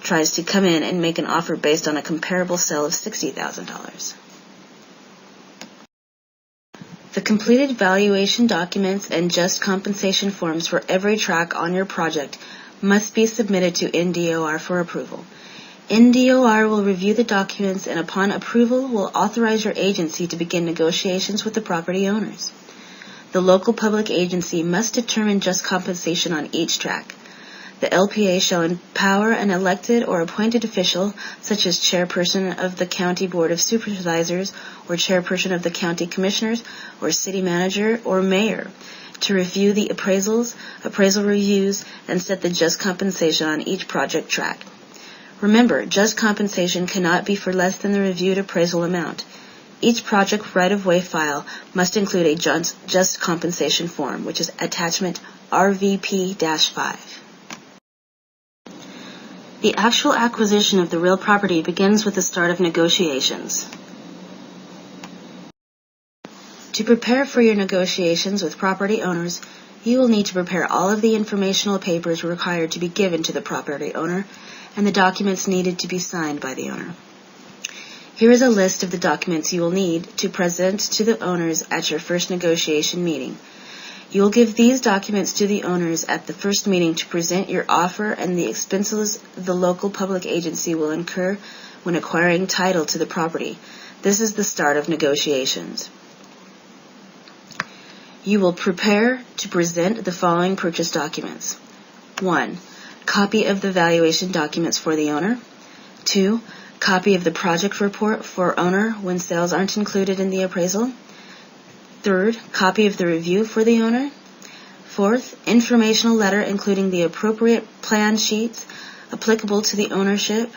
tries to come in and make an offer based on a comparable sale of $60,000. The completed valuation documents and just compensation forms for every track on your project must be submitted to NDOR for approval. NDOR will review the documents and upon approval will authorize your agency to begin negotiations with the property owners. The local public agency must determine just compensation on each track. The LPA shall empower an elected or appointed official, such as chairperson of the County Board of Supervisors or chairperson of the County Commissioners or city manager or mayor, to review the appraisals, appraisal reviews, and set the just compensation on each project track. Remember, just compensation cannot be for less than the reviewed appraisal amount. Each project right-of-way file must include a just compensation form, which is attachment RVP-5. The actual acquisition of the real property begins with the start of negotiations. To prepare for your negotiations with property owners, you will need to prepare all of the informational papers required to be given to the property owner and the documents needed to be signed by the owner. Here is a list of the documents you will need to present to the owners at your first negotiation meeting. You will give these documents to the owners at the first meeting to present your offer and the expenses the local public agency will incur when acquiring title to the property. This is the start of negotiations. You will prepare to present the following purchase documents. 1. Copy of the valuation documents for the owner. 2. Copy of the project report for owner when sales aren't included in the appraisal. 3rd, copy of the review for the owner. 4th, informational letter including the appropriate plan sheets applicable to the ownership,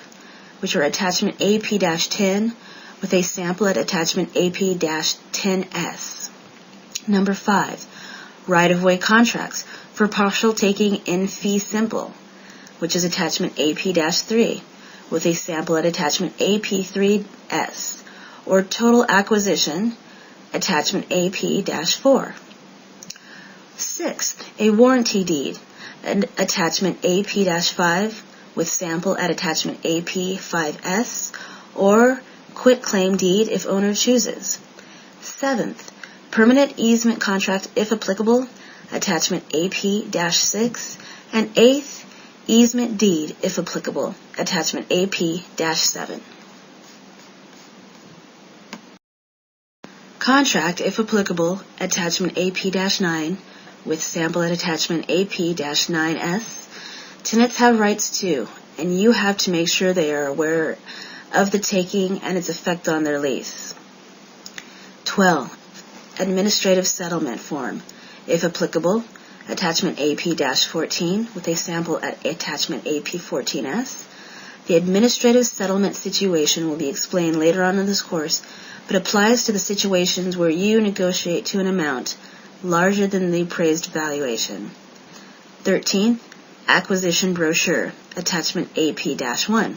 which are attachment AP-10 with a sample at attachment AP-10S. Number 5, right-of-way contracts for partial taking in fee simple, which is attachment AP-3 with a sample at attachment AP-3S, or total acquisition, attachment AP-4. 6th, a warranty deed, and attachment AP-5 with sample at attachment AP-5S, or quitclaim deed if owner chooses. 7th, permanent easement contract if applicable, attachment AP-6, and 8th, easement deed if applicable, attachment AP-7. Contract if applicable, attachment AP-9 with sample at attachment AP-9S. Tenants have rights too, and you have to make sure they are aware of the taking and its effect on their lease. 12. Administrative settlement form, if applicable, attachment AP-14 with a sample at attachment AP-14S. The administrative settlement situation will be explained later on in this course, but applies to the situations where you negotiate to an amount larger than the appraised valuation. 13. Acquisition brochure, attachment AP-1.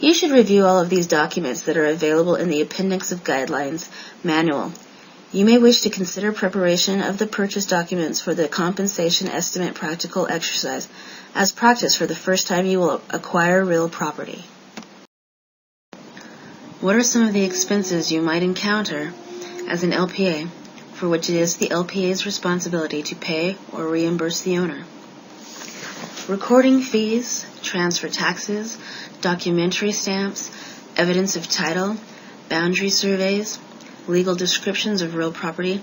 You should review all of these documents that are available in the Appendix of Guidelines manual. You may wish to consider preparation of the purchase documents for the compensation estimate practical exercise as practice for the first time you will acquire real property. What are some of the expenses you might encounter as an LPA for which it is the LPA's responsibility to pay or reimburse the owner? Recording fees, transfer taxes, documentary stamps, evidence of title, boundary surveys, legal descriptions of real property,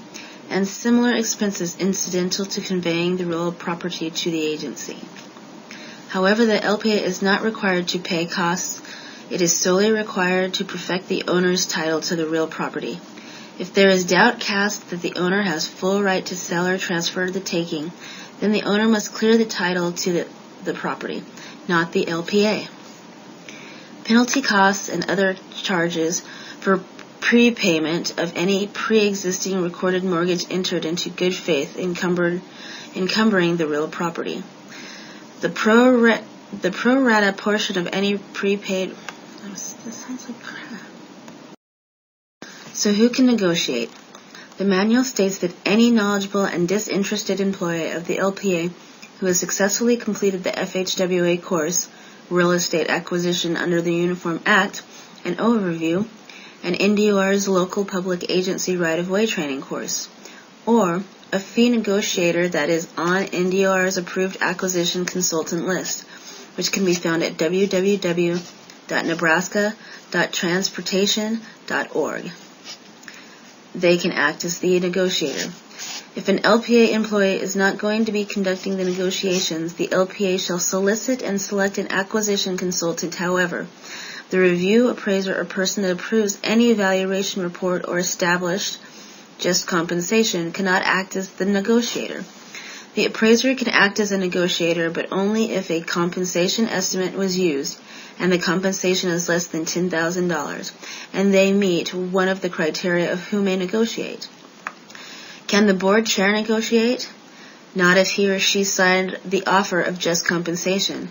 and similar expenses incidental to conveying the real property to the agency. However, the LPA is not required to pay costs. It is solely required to perfect the owner's title to the real property. If there is doubt cast that the owner has full right to sell or transfer the taking, then the owner must clear the title to the property, not the LPA. Penalty costs and other charges for prepayment of any pre-existing recorded mortgage entered into good faith encumbering the real property. The pro rata portion of any prepaid. This sounds like crap. So who can negotiate? The manual states that any knowledgeable and disinterested employee of the LPA who has successfully completed the FHWA course, Real Estate Acquisition under the Uniform Act, an overview, and NDOR's local public agency right-of-way training course, or a fee negotiator that is on NDOR's approved acquisition consultant list, which can be found at www.nebraska.transportation.org. They can act as the negotiator. If an LPA employee is not going to be conducting the negotiations, the LPA shall solicit and select an acquisition consultant. However, the review, appraiser, or person that approves any evaluation report or established just compensation cannot act as the negotiator. The appraiser can act as a negotiator, but only if a compensation estimate was used and the compensation is less than $10,000, and they meet one of the criteria of who may negotiate. Can the board chair negotiate? Not if he or she signed the offer of just compensation.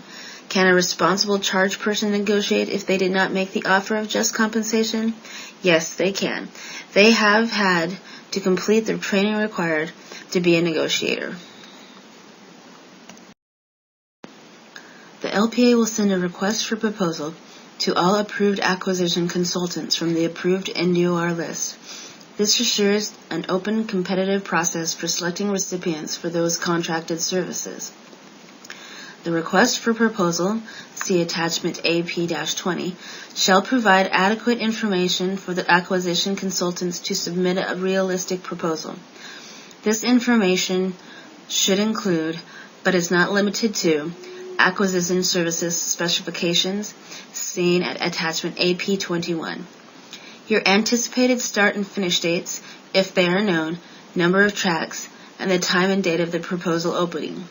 Can a responsible charge person negotiate if they did not make the offer of just compensation? Yes, they can. They have had to complete the training required to be a negotiator. The LPA will send a request for proposal to all approved acquisition consultants from the approved NDOR list. This assures an open, competitive process for selecting recipients for those contracted services. The request for proposal, see attachment AP-20, shall provide adequate information for the acquisition consultants to submit a realistic proposal. This information should include, but is not limited to, acquisition services specifications seen at attachment AP-21. Your anticipated start and finish dates, if they are known, number of tracks, and the time and date of the proposal opening.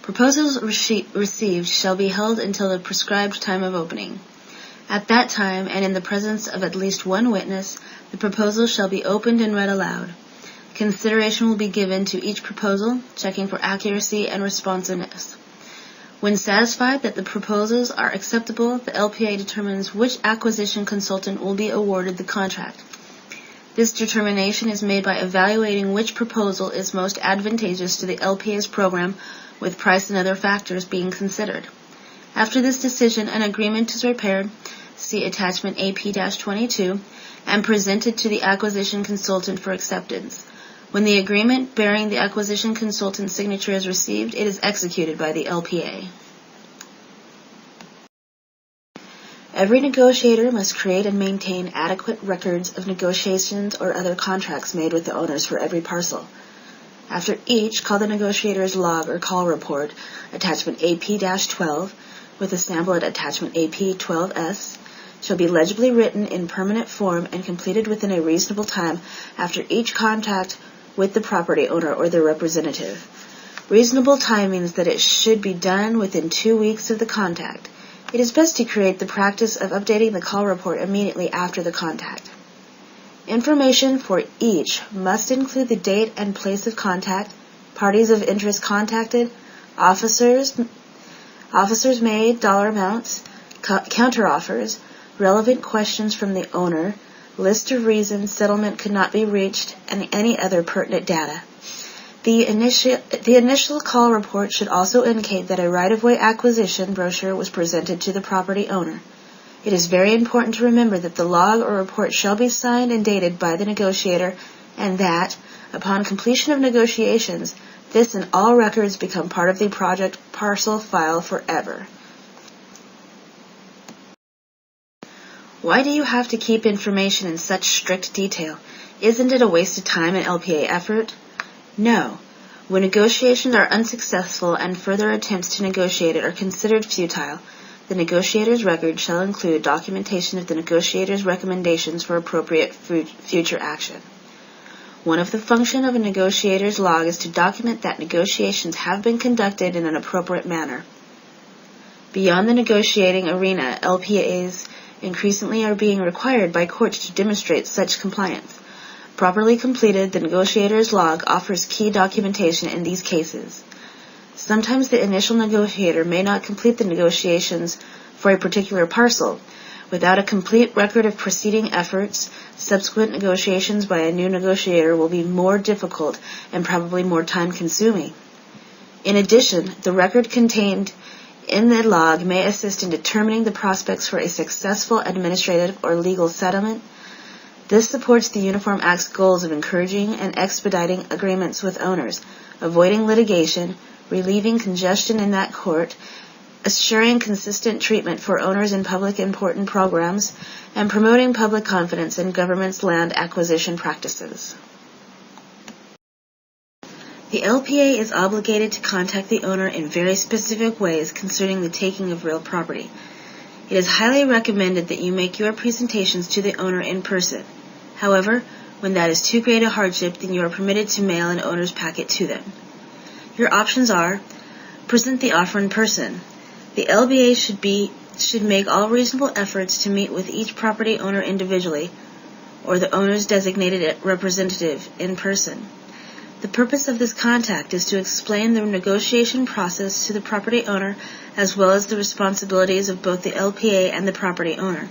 Proposals received shall be held until the prescribed time of opening. At that time, and in the presence of at least one witness, the proposal shall be opened and read aloud. Consideration will be given to each proposal, checking for accuracy and responsiveness. When satisfied that the proposals are acceptable, the LPA determines which acquisition consultant will be awarded the contract. This determination is made by evaluating which proposal is most advantageous to the LPA's program, with price and other factors being considered. After this decision, an agreement is prepared, see attachment AP-22, and presented to the acquisition consultant for acceptance. When the agreement bearing the acquisition consultant's signature is received, it is executed by the LPA. Every negotiator must create and maintain adequate records of negotiations or other contracts made with the owners for every parcel. After each, call the negotiator's log or call report, attachment AP-12, with a sample at attachment AP-12S, shall be legibly written in permanent form and completed within a reasonable time after each contact with the property owner or their representative. Reasonable time means that it should be done within 2 weeks of the contact. It is best to create the practice of updating the call report immediately after the contact. Information for each must include the date and place of contact, parties of interest contacted, officers made, dollar amounts, counteroffers, relevant questions from the owner, list of reasons settlement could not be reached, and any other pertinent data. The initial call report should also indicate that a right-of-way acquisition brochure was presented to the property owner. It is very important to remember that the log or report shall be signed and dated by the negotiator, and that, upon completion of negotiations, this and all records become part of the project parcel file forever. Why do you have to keep information in such strict detail? Isn't it a waste of time and LPA effort? No. When negotiations are unsuccessful and further attempts to negotiate it are considered futile, the negotiator's record shall include documentation of the negotiator's recommendations for appropriate future action. One of the functions of a negotiator's log is to document that negotiations have been conducted in an appropriate manner. Beyond the negotiating arena, LPAs increasingly are being required by courts to demonstrate such compliance. Properly completed, the negotiator's log offers key documentation in these cases. Sometimes the initial negotiator may not complete the negotiations for a particular parcel. Without a complete record of preceding efforts, subsequent negotiations by a new negotiator will be more difficult and probably more time-consuming. In addition, the record contained in the log may assist in determining the prospects for a successful administrative or legal settlement. This supports the Uniform Act's goals of encouraging and expediting agreements with owners, avoiding litigation, relieving congestion in that court, assuring consistent treatment for owners in public important programs, and promoting public confidence in government's land acquisition practices. The LPA is obligated to contact the owner in very specific ways concerning the taking of real property. It is highly recommended that you make your presentations to the owner in person. However, when that is too great a hardship, then you are permitted to mail an owner's packet to them. Your options are: present the offer in person. The LPA should make all reasonable efforts to meet with each property owner individually, or the owner's designated representative in person. The purpose of this contact is to explain the negotiation process to the property owner, as well as the responsibilities of both the LPA and the property owner.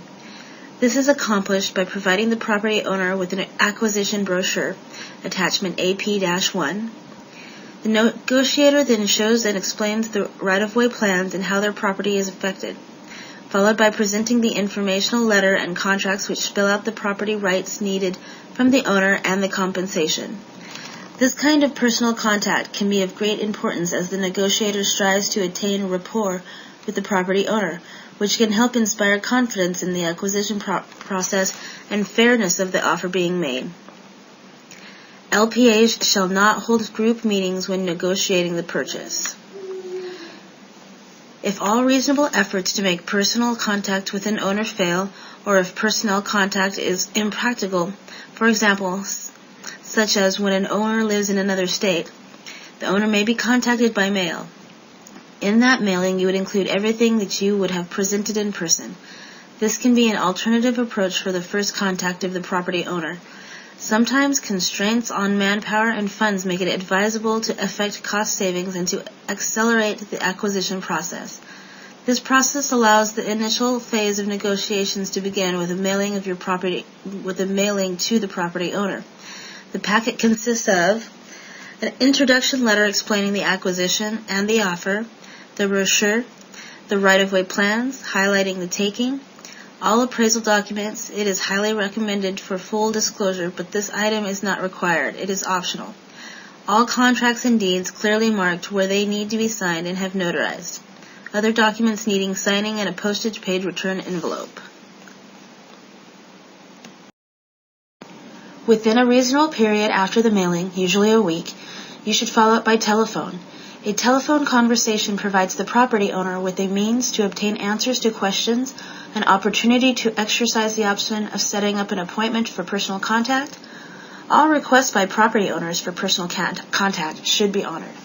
This is accomplished by providing the property owner with an acquisition brochure, attachment AP-1. The negotiator then shows and explains the right-of-way plans and how their property is affected, followed by presenting the informational letter and contracts which spell out the property rights needed from the owner and the compensation. This kind of personal contact can be of great importance as the negotiator strives to attain rapport with the property owner, which can help inspire confidence in the acquisition process and fairness of the offer being made. LPAs shall not hold group meetings when negotiating the purchase. If all reasonable efforts to make personal contact with an owner fail, or if personnel contact is impractical, for example, such as when an owner lives in another state, the owner may be contacted by mail. In that mailing, you would include everything that you would have presented in person. This can be an alternative approach for the first contact of the property owner. Sometimes constraints on manpower and funds make it advisable to effect cost savings and to accelerate the acquisition process. This process allows the initial phase of negotiations to begin with a mailing of your property, with a mailing to the property owner. The packet consists of an introduction letter explaining the acquisition and the offer, the brochure, the right-of-way plans highlighting the taking, all appraisal documents. It is highly recommended for full disclosure, but this item is not required. It is optional. All contracts and deeds clearly marked where they need to be signed and have notarized. Other documents needing signing and a postage-paid return envelope. Within a reasonable period after the mailing, usually a week, you should follow up by telephone. A telephone conversation provides the property owner with a means to obtain answers to questions, an opportunity to exercise the option of setting up an appointment for personal contact. All requests by property owners for personal contact should be honored.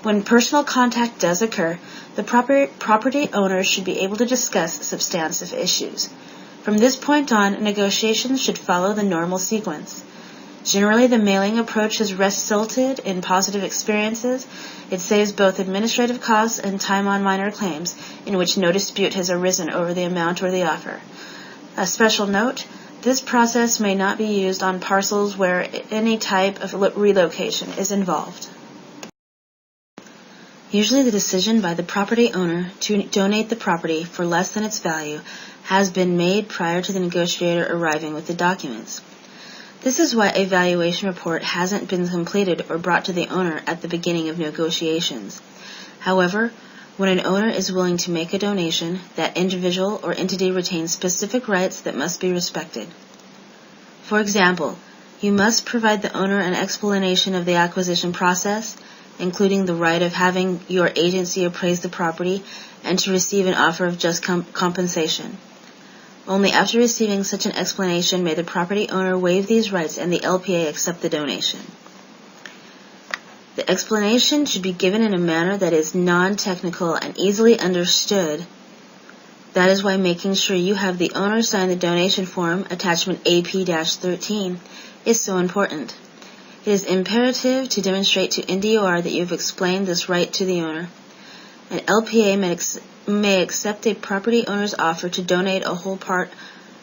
When personal contact does occur, the property owner should be able to discuss substantive issues. From this point on, negotiations should follow the normal sequence. Generally, the mailing approach has resulted in positive experiences. It saves both administrative costs and time on minor claims in which no dispute has arisen over the amount or the offer. A special note, this process may not be used on parcels where any type of relocation is involved. Usually the decision by the property owner to donate the property for less than its value has been made prior to the negotiator arriving with the documents. This is why a valuation report hasn't been completed or brought to the owner at the beginning of negotiations. However, when an owner is willing to make a donation, that individual or entity retains specific rights that must be respected. For example, you must provide the owner an explanation of the acquisition process, including the right of having your agency appraise the property and to receive an offer of just compensation. Only after receiving such an explanation may the property owner waive these rights and the LPA accept the donation. The explanation should be given in a manner that is non-technical and easily understood. That is why making sure you have the owner sign the donation form, attachment AP-13, is so important. It is imperative to demonstrate to NDOR that you have explained this right to the owner. An LPA may accept a property owner's offer to donate a whole part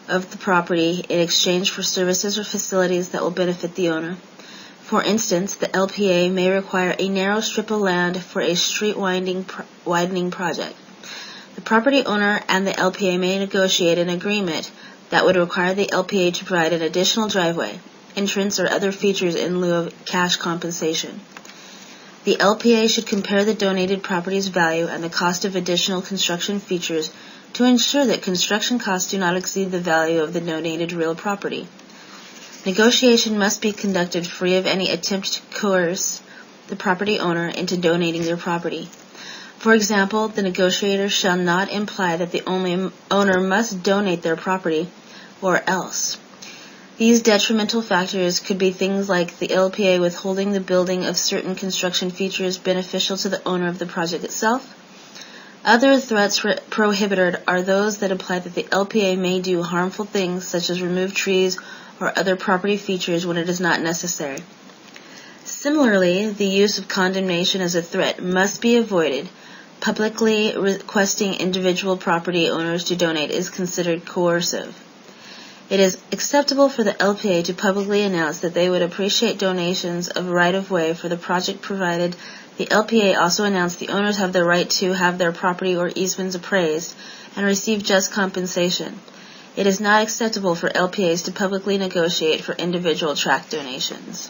of the property in exchange for services or facilities that will benefit the owner. For instance, the LPA may require a narrow strip of land for a street widening project. The property owner and the LPA may negotiate an agreement that would require the LPA to provide an additional driveway, entrance, or other features in lieu of cash compensation. The LPA should compare the donated property's value and the cost of additional construction features to ensure that construction costs do not exceed the value of the donated real property. Negotiation must be conducted free of any attempt to coerce the property owner into donating their property. For example, the negotiator shall not imply that the owner must donate their property or else. These detrimental factors could be things like the LPA withholding the building of certain construction features beneficial to the owner of the project itself. Other threats prohibited are those that imply that the LPA may do harmful things such as remove trees or other property features when it is not necessary. Similarly, the use of condemnation as a threat must be avoided. Publicly requesting individual property owners to donate is considered coercive. It is acceptable for the LPA to publicly announce that they would appreciate donations of right-of-way for the project provided the LPA also announced the owners have the right to have their property or easements appraised and receive just compensation. It is not acceptable for LPAs to publicly negotiate for individual tract donations.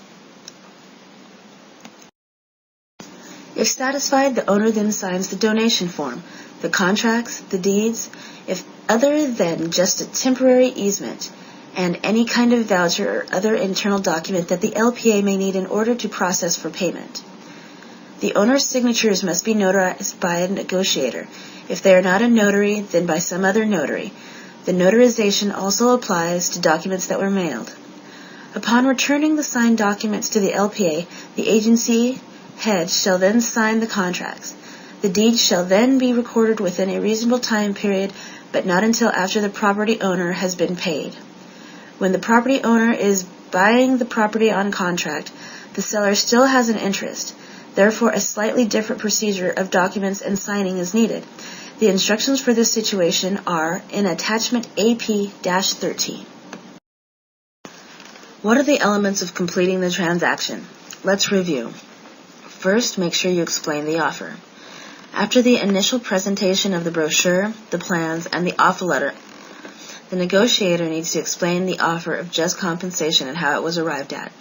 If satisfied, the owner then signs the donation form, the contracts, the deeds, if other than just a temporary easement, and any kind of voucher or other internal document that the LPA may need in order to process for payment. The owner's signatures must be notarized by a negotiator. If they are not a notary, then by some other notary. The notarization also applies to documents that were mailed. Upon returning the signed documents to the LPA, the agency head shall then sign the contracts. The deed shall then be recorded within a reasonable time period, but not until after the property owner has been paid. When the property owner is buying the property on contract, the seller still has an interest. Therefore, a slightly different procedure of documents and signing is needed. The instructions for this situation are in Attachment AP-13. What are the elements of completing the transaction? Let's review. First, make sure you explain the offer. After the initial presentation of the brochure, the plans, and the offer letter, the negotiator needs to explain the offer of just compensation and how it was arrived at.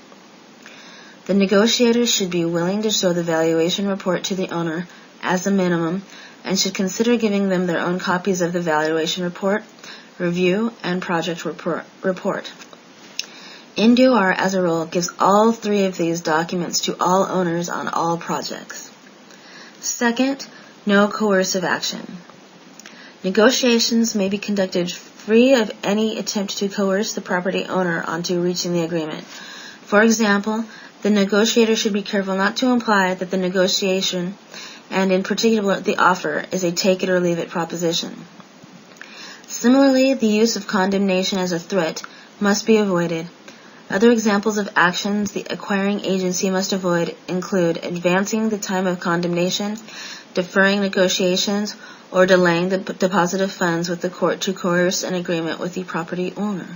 The negotiator should be willing to show the valuation report to the owner as a minimum and should consider giving them their own copies of the valuation report, review, and project report. NDOR, as a rule, gives all three of these documents to all owners on all projects. Second, no coercive action. Negotiations may be conducted free of any attempt to coerce the property owner onto reaching the agreement. For example, the negotiator should be careful not to imply that the negotiation, and in particular the offer, is a take-it-or-leave-it proposition. Similarly, the use of condemnation as a threat must be avoided. Other examples of actions the acquiring agency must avoid include advancing the time of condemnation, deferring negotiations, or delaying the deposit of funds with the court to coerce an agreement with the property owner.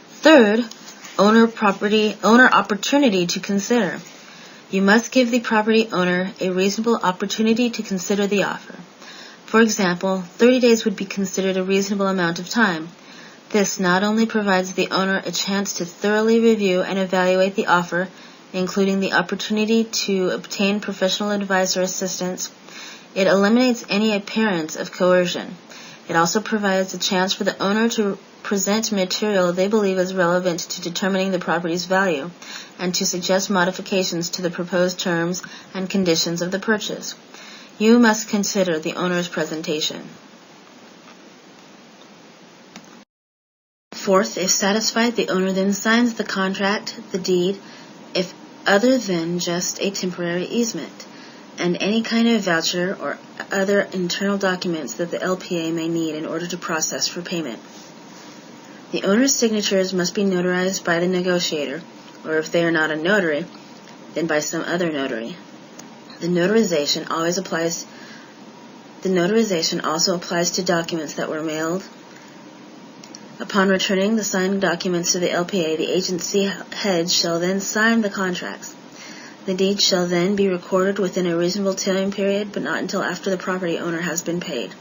Third, owner opportunity to consider. You must give the property owner a reasonable opportunity to consider the offer. For example, 30 days would be considered a reasonable amount of time. This not only provides the owner a chance to thoroughly review and evaluate the offer, including the opportunity to obtain professional advice or assistance, it eliminates any appearance of coercion. It also provides a chance for the owner to present material they believe is relevant to determining the property's value, and to suggest modifications to the proposed terms and conditions of the purchase. You must consider the owner's presentation. Fourth, if satisfied, the owner then signs the contract, the deed, if other than just a temporary easement, and any kind of voucher or other internal documents that the LPA may need in order to process for payment. The owner's signatures must be notarized by the negotiator, or if they are not a notary, then by some other notary. The notarization also applies to documents that were mailed. Upon returning the signed documents to the LPA, the agency head shall then sign the contracts. The deed shall then be recorded within a reasonable time period, but not until after the property owner has been paid.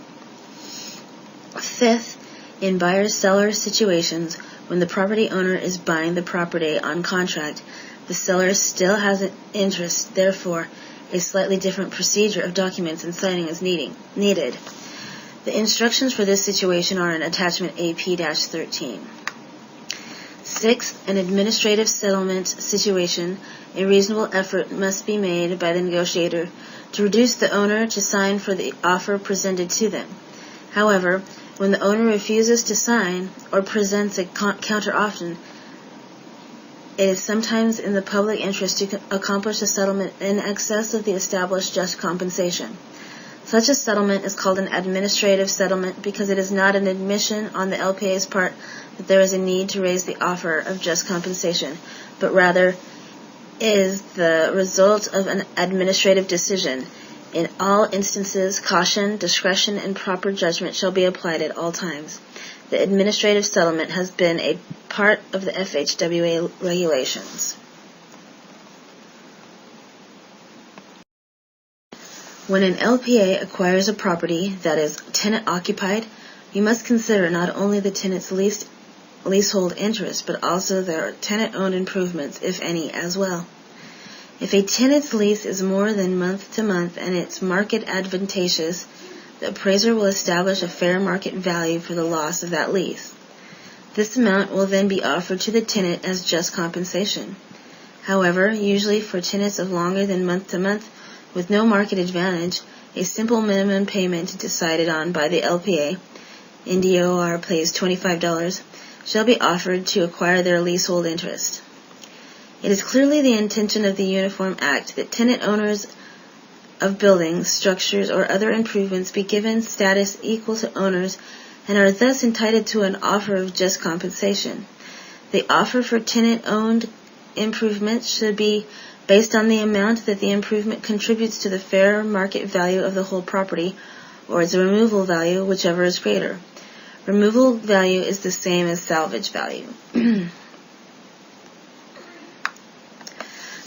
Fifth, in buyer-seller situations, when the property owner is buying the property on contract, the seller still has an interest. Therefore, a slightly different procedure of documents and signing is needed. The instructions for this situation are in Attachment AP-13. Sixth, an administrative settlement situation, a reasonable effort must be made by the negotiator to reduce the owner to sign for the offer presented to them. However, when the owner refuses to sign or presents a counter-offer, it is sometimes in the public interest to accomplish a settlement in excess of the established just compensation. Such a settlement is called an administrative settlement because it is not an admission on the LPA's part that there is a need to raise the offer of just compensation, but rather is the result of an administrative decision. In all instances, caution, discretion, and proper judgment shall be applied at all times. The administrative settlement has been a part of the FHWA regulations. When an LPA acquires a property that is tenant-occupied, you must consider not only the tenant's leasehold interest, but also their tenant-owned improvements, if any, as well. If a tenant's lease is more than month to month and it's market advantageous, the appraiser will establish a fair market value for the loss of that lease. This amount will then be offered to the tenant as just compensation. However, usually for tenants of longer than month to month with no market advantage, a simple minimum payment decided on by the LPA, NDOR pays $25, shall be offered to acquire their leasehold interest. It is clearly the intention of the Uniform Act that tenant owners of buildings, structures, or other improvements be given status equal to owners and are thus entitled to an offer of just compensation. The offer for tenant-owned improvements should be based on the amount that the improvement contributes to the fair market value of the whole property, or its removal value, whichever is greater. Removal value is the same as salvage value.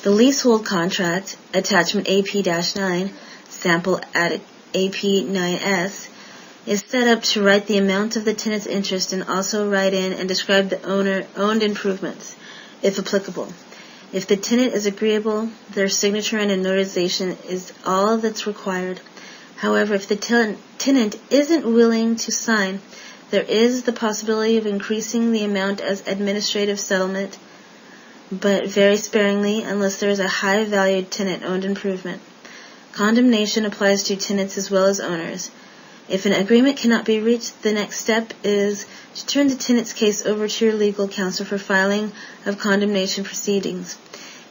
The leasehold contract, attachment AP-9, sample at AP-9S, is set up to write the amount of the tenant's interest and also write in and describe the owner-owned improvements, if applicable. If the tenant is agreeable, their signature and a notarization is all that's required. However, if the tenant isn't willing to sign, there is the possibility of increasing the amount as administrative settlement, but very sparingly unless there is a high-valued tenant-owned improvement. Condemnation applies to tenants as well as owners. If an agreement cannot be reached, the next step is to turn the tenant's case over to your legal counsel for filing of condemnation proceedings,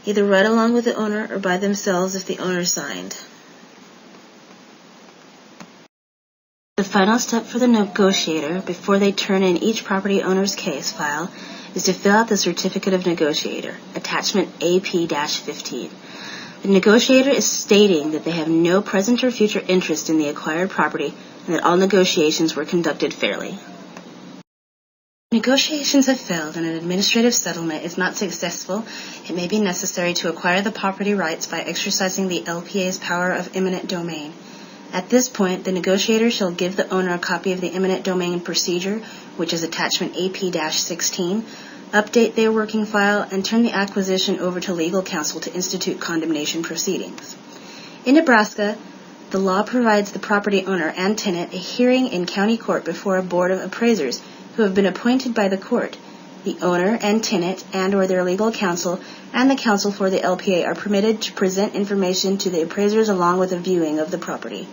either right along with the owner or by themselves if the owner signed. The final step for the negotiator before they turn in each property owner's case file is to fill out the Certificate of Negotiator, attachment AP-15. The negotiator is stating that they have no present or future interest in the acquired property and that all negotiations were conducted fairly. Negotiations have failed and an administrative settlement is not successful, it may be necessary to acquire the property rights by exercising the LPA's power of eminent domain. At this point, the negotiator shall give the owner a copy of the eminent domain procedure, which is attachment AP-16, update their working file, and turn the acquisition over to legal counsel to institute condemnation proceedings. In Nebraska, the law provides the property owner and tenant a hearing in county court before a board of appraisers who have been appointed by the court. The owner and tenant and/or their legal counsel and the counsel for the LPA are permitted to present information to the appraisers along with a viewing of the property.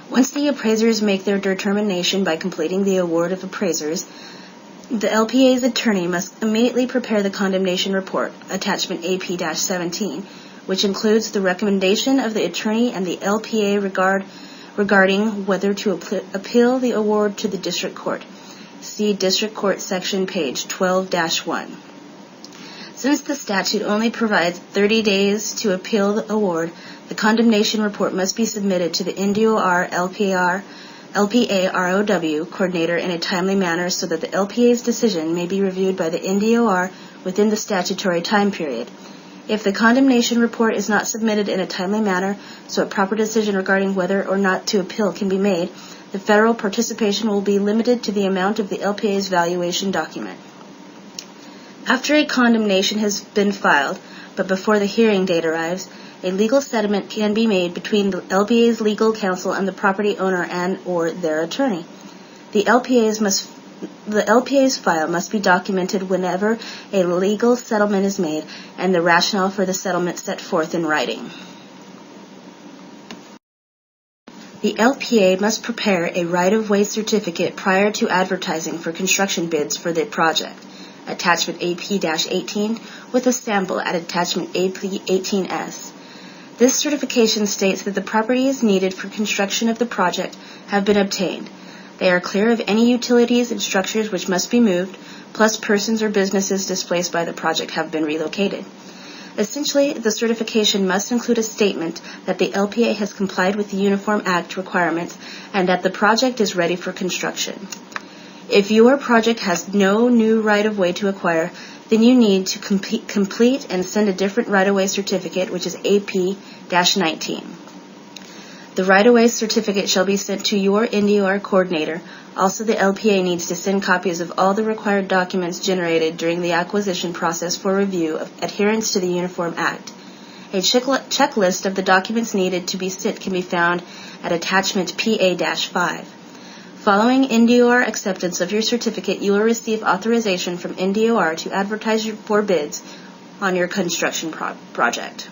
Once the appraisers make their determination by completing the award of appraisers, the LPA's attorney must immediately prepare the condemnation report, attachment AP-17, which includes the recommendation of the attorney and the LPA regarding whether to appeal the award to the district court. See District Court Section page 12-1. Since the statute only provides 30 days to appeal the award, the condemnation report must be submitted to the NDOR LPA R.O.W. coordinator in a timely manner so that the LPA's decision may be reviewed by the NDOR within the statutory time period. If the condemnation report is not submitted in a timely manner so a proper decision regarding whether or not to appeal can be made, the federal participation will be limited to the amount of the LPA's valuation document. After a condemnation has been filed, but before the hearing date arrives, a legal settlement can be made between the LPA's legal counsel and the property owner and/or their attorney. The LPAs must The LPA's file must be documented whenever a legal settlement is made and the rationale for the settlement set forth in writing. The LPA must prepare a right-of-way certificate prior to advertising for construction bids for the project, Attachment AP-18, with a sample at Attachment AP-18S. This certification states that the properties needed for construction of the project have been obtained. They are clear of any utilities and structures which must be moved, plus persons or businesses displaced by the project have been relocated. Essentially, the certification must include a statement that the LPA has complied with the Uniform Act requirements and that the project is ready for construction. If your project has no new right-of-way to acquire, then you need to complete and send a different right-of-way certificate, which is AP-19. The right-of-way certificate shall be sent to your NDOR coordinator. Also, the LPA needs to send copies of all the required documents generated during the acquisition process for review of adherence to the Uniform Act. A checklist of the documents needed to be sent can be found at Attachment PA-5. Following NDOR acceptance of your certificate, you will receive authorization from NDOR to advertise for bids on your construction project.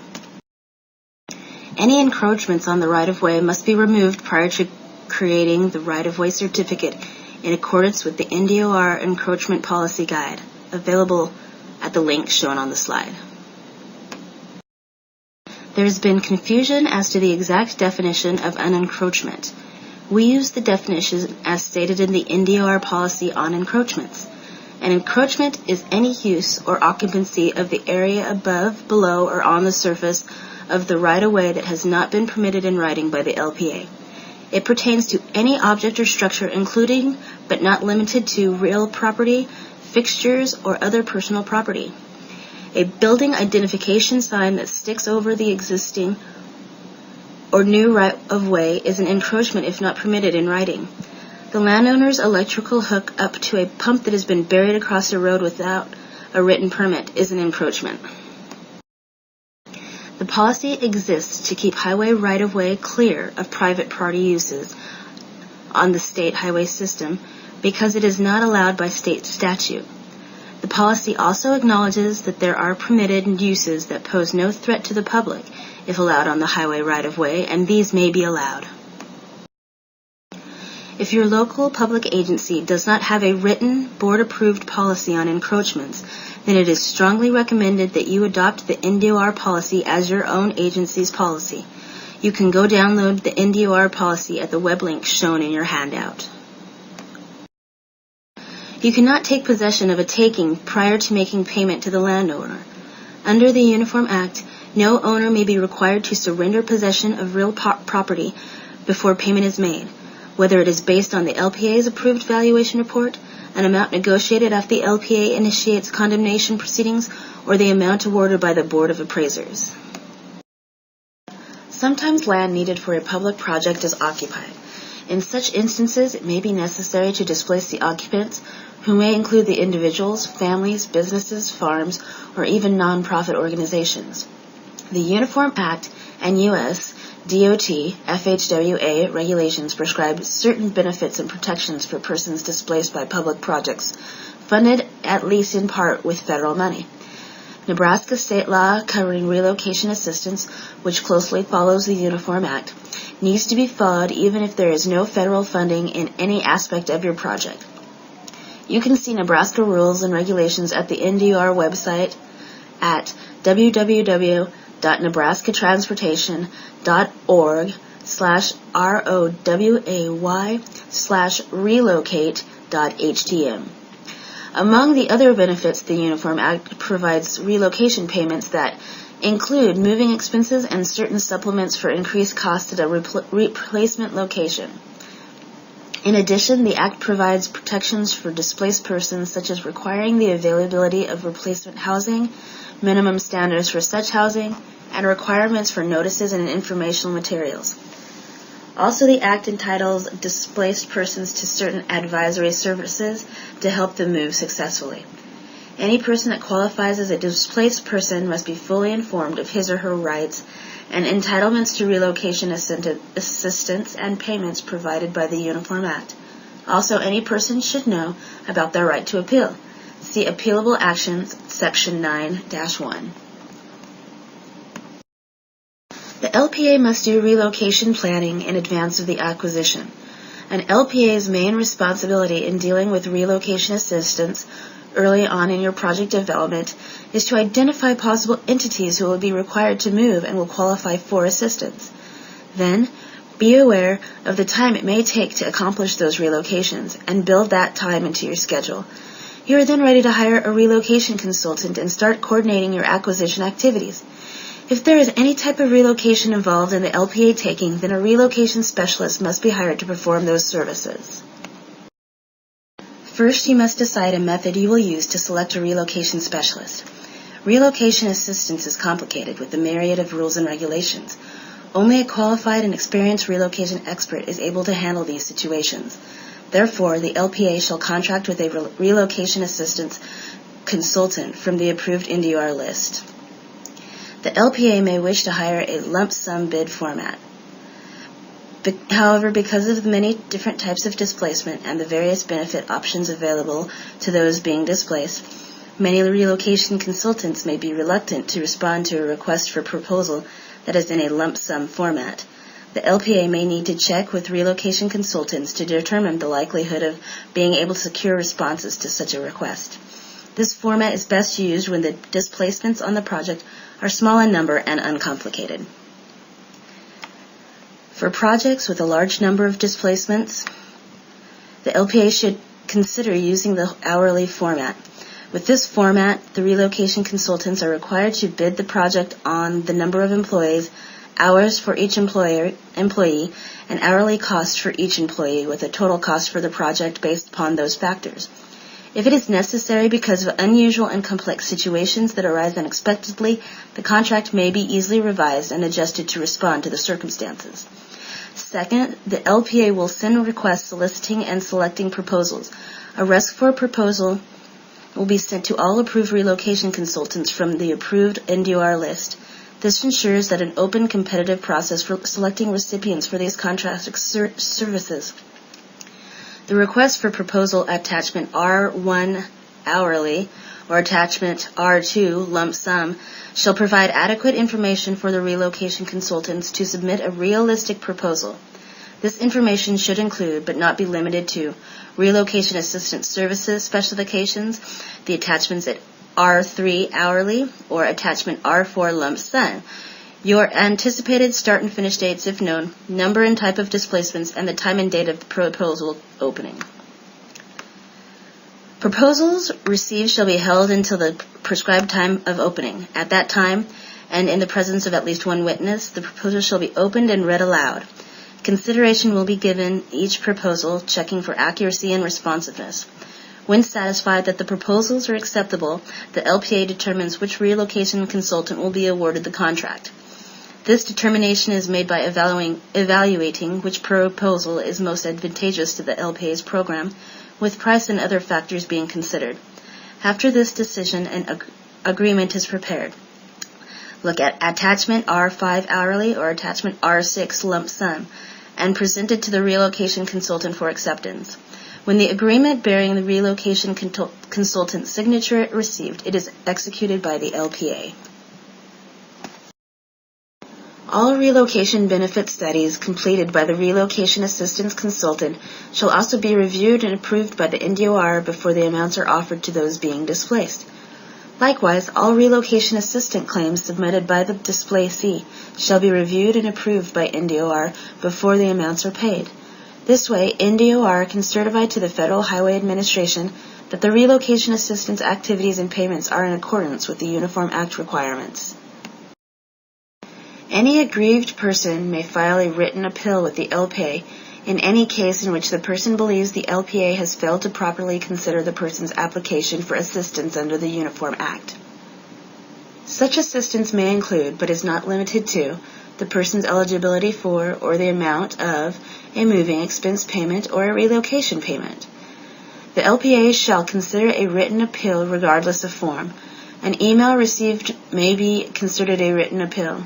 Any encroachments on the right-of-way must be removed prior to creating the right-of-way certificate in accordance with the NDOR Encroachment Policy Guide, available at the link shown on the slide. There has been confusion as to the exact definition of an encroachment. We use the definition as stated in the NDOR policy on encroachments. An encroachment is any use or occupancy of the area above, below, or on the surface of the right-of-way that has not been permitted in writing by the LPA. It pertains to any object or structure, including but not limited to real property, fixtures, or other personal property. A building identification sign that sticks over the existing or new right-of-way is an encroachment if not permitted in writing. The landowner's electrical hook up to a pump that has been buried across a road without a written permit is an encroachment. The policy exists to keep highway right-of-way clear of private party uses on the state highway system because it is not allowed by state statute. The policy also acknowledges that there are permitted uses that pose no threat to the public if allowed on the highway right-of-way, and these may be allowed. If your local public agency does not have a written, board-approved policy on encroachments, then it is strongly recommended that you adopt the NDOR policy as your own agency's policy. You can go download the NDOR policy at the web link shown in your handout. You cannot take possession of a taking prior to making payment to the landowner. Under the Uniform Act, no owner may be required to surrender possession of real property before payment is made, whether it is based on the LPA's approved valuation report, an amount negotiated after the LPA initiates condemnation proceedings, or the amount awarded by the Board of Appraisers. Sometimes land needed for a public project is occupied. In such instances, it may be necessary to displace the occupants, who may include the individuals, families, businesses, farms, or even nonprofit organizations. The Uniform Act and U.S. DOT FHWA regulations prescribe certain benefits and protections for persons displaced by public projects, funded at least in part with federal money. Nebraska state law covering relocation assistance, which closely follows the Uniform Act, needs to be followed even if there is no federal funding in any aspect of your project. You can see Nebraska rules and regulations at the NDOR website at www.nebraskatransportation.org/ROWAY/relocate.htm. Among the other benefits, the Uniform Act provides relocation payments that include moving expenses and certain supplements for increased costs at a replacement location. In addition, the Act provides protections for displaced persons, such as requiring the availability of replacement housing, minimum standards for such housing, and requirements for notices and informational materials. Also, the Act entitles displaced persons to certain advisory services to help them move successfully. Any person that qualifies as a displaced person must be fully informed of his or her rights and entitlements to relocation assistance and payments provided by the Uniform Act. Also, any person should know about their right to appeal. See Appealable Actions, Section 9-1. The LPA must do relocation planning in advance of the acquisition. An LPA's main responsibility in dealing with relocation assistance early on in your project development is to identify possible entities who will be required to move and will qualify for assistance. Then, be aware of the time it may take to accomplish those relocations and build that time into your schedule. You are then ready to hire a relocation consultant and start coordinating your acquisition activities. If there is any type of relocation involved in the LPA taking, then a relocation specialist must be hired to perform those services. First, you must decide a method you will use to select a relocation specialist. Relocation assistance is complicated with a myriad of rules and regulations. Only a qualified and experienced relocation expert is able to handle these situations. Therefore, the LPA shall contract with a relocation assistance consultant from the approved NDOR list. The LPA may wish to hire a lump sum bid format. However, because of the many different types of displacement and the various benefit options available to those being displaced, many relocation consultants may be reluctant to respond to a request for proposal that is in a lump sum format. The LPA may need to check with relocation consultants to determine the likelihood of being able to secure responses to such a request. This format is best used when the displacements on the project are small in number and uncomplicated. For projects with a large number of displacements, the LPA should consider using the hourly format. With this format, the relocation consultants are required to bid the project on the number of employees, hours for each employee, and hourly cost for each employee, with a total cost for the project based upon those factors. If it is necessary because of unusual and complex situations that arise unexpectedly, the contract may be easily revised and adjusted to respond to the circumstances. Second, the LPA will send requests soliciting and selecting proposals. A request for proposal will be sent to all approved relocation consultants from the approved NDOR list. This ensures that an open, competitive process for selecting recipients for these contracted services. The request for proposal attachment R1 hourly or attachment R2 lump sum shall provide adequate information for the relocation consultants to submit a realistic proposal. This information should include, but not be limited to, relocation assistance services specifications, the attachments at R3 hourly or attachment R4 lump sum, your anticipated start and finish dates if known, number and type of displacements, and the time and date of the proposal opening. Proposals received shall be held until the prescribed time of opening. At that time, and in the presence of at least one witness, the proposal shall be opened and read aloud. Consideration will be given each proposal, checking for accuracy and responsiveness. When satisfied that the proposals are acceptable, the LPA determines which relocation consultant will be awarded the contract. This determination is made by evaluating which proposal is most advantageous to the LPA's program, with price and other factors being considered. After this decision, an agreement is prepared. Look at attachment R5 hourly or attachment R6 lump sum and present it to the relocation consultant for acceptance. When the agreement bearing the relocation consultant's signature is received, it is executed by the LPA. All relocation benefit studies completed by the relocation assistance consultant shall also be reviewed and approved by the NDOR before the amounts are offered to those being displaced. Likewise, all relocation assistant claims submitted by the displacee shall be reviewed and approved by NDOR before the amounts are paid. This way, NDOR can certify to the Federal Highway Administration that the relocation assistance activities and payments are in accordance with the Uniform Act requirements. Any aggrieved person may file a written appeal with the LPA in any case in which the person believes the LPA has failed to properly consider the person's application for assistance under the Uniform Act. Such assistance may include, but is not limited to, the person's eligibility for or the amount of a moving expense payment or a relocation payment. The LPA shall consider a written appeal regardless of form. An email received may be considered a written appeal.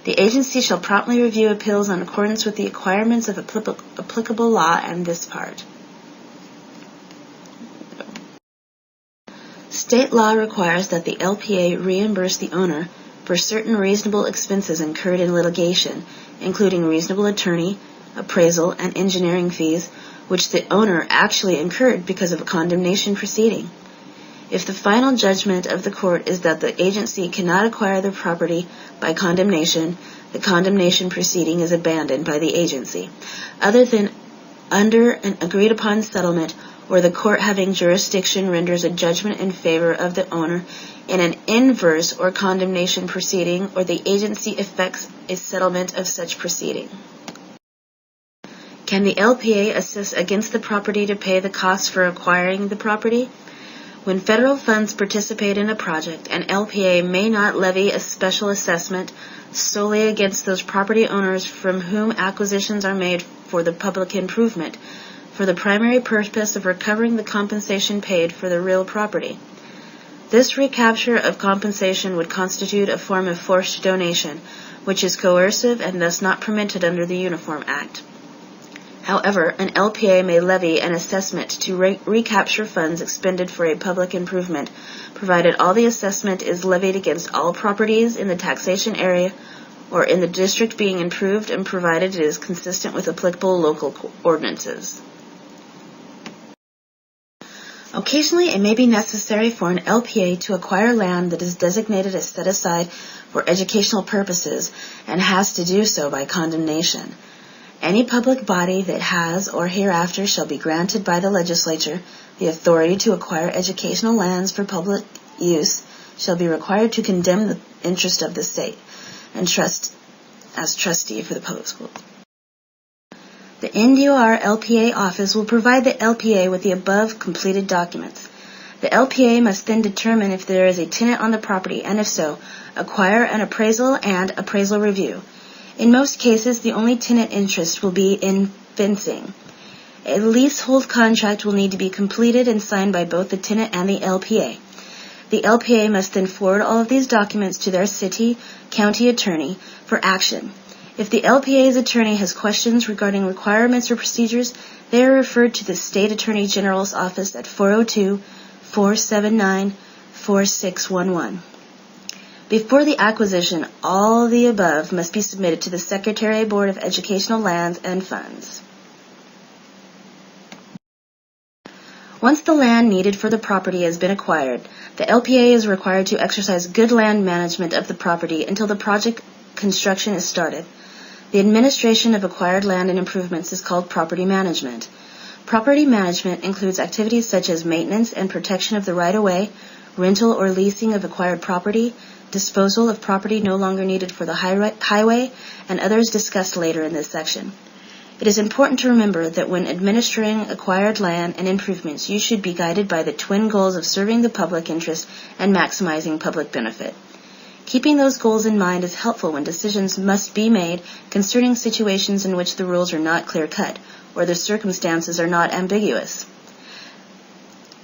The agency shall promptly review appeals in accordance with the requirements of applicable law and this part. State law requires that the LPA reimburse the owner for certain reasonable expenses incurred in litigation, including reasonable attorney, appraisal, and engineering fees, which the owner actually incurred because of a condemnation proceeding. If the final judgment of the court is that the agency cannot acquire the property by condemnation, the condemnation proceeding is abandoned by the agency, other than under an agreed-upon settlement, or the court having jurisdiction renders a judgment in favor of the owner in an inverse or condemnation proceeding, or the agency effects a settlement of such proceeding. Can the LPA assess against the property to pay the costs for acquiring the property? When federal funds participate in a project, an LPA may not levy a special assessment solely against those property owners from whom acquisitions are made for the public improvement, for the primary purpose of recovering the compensation paid for the real property. This recapture of compensation would constitute a form of forced donation, which is coercive and thus not permitted under the Uniform Act. However, an LPA may levy an assessment to recapture funds expended for a public improvement, provided all the assessment is levied against all properties in the taxation area or in the district being improved, and provided it is consistent with applicable local ordinances. Occasionally, it may be necessary for an LPA to acquire land that is designated as set aside for educational purposes and has to do so by condemnation. Any public body that has or hereafter shall be granted by the legislature the authority to acquire educational lands for public use shall be required to condemn the interest of the state and trust as trustee for the public school. The NDOR LPA office will provide the LPA with the above completed documents. The LPA must then determine if there is a tenant on the property, and if so, acquire an appraisal and appraisal review. In most cases, the only tenant interest will be in fencing. A leasehold contract will need to be completed and signed by both the tenant and the LPA. The LPA must then forward all of these documents to their city, county attorney for action. If the LPA's attorney has questions regarding requirements or procedures, they are referred to the State Attorney General's office at 402-479-4611. Before the acquisition, all the above must be submitted to the Secretary Board of Educational Lands and Funds. Once the land needed for the property has been acquired, the LPA is required to exercise good land management of the property until the project construction is started. The administration of acquired land and improvements is called property management. Property management includes activities such as maintenance and protection of the right-of-way, rental or leasing of acquired property, disposal of property no longer needed for the highway, and others discussed later in this section. It is important to remember that when administering acquired land and improvements, you should be guided by the twin goals of serving the public interest and maximizing public benefit. Keeping those goals in mind is helpful when decisions must be made concerning situations in which the rules are not clear-cut or the circumstances are not ambiguous.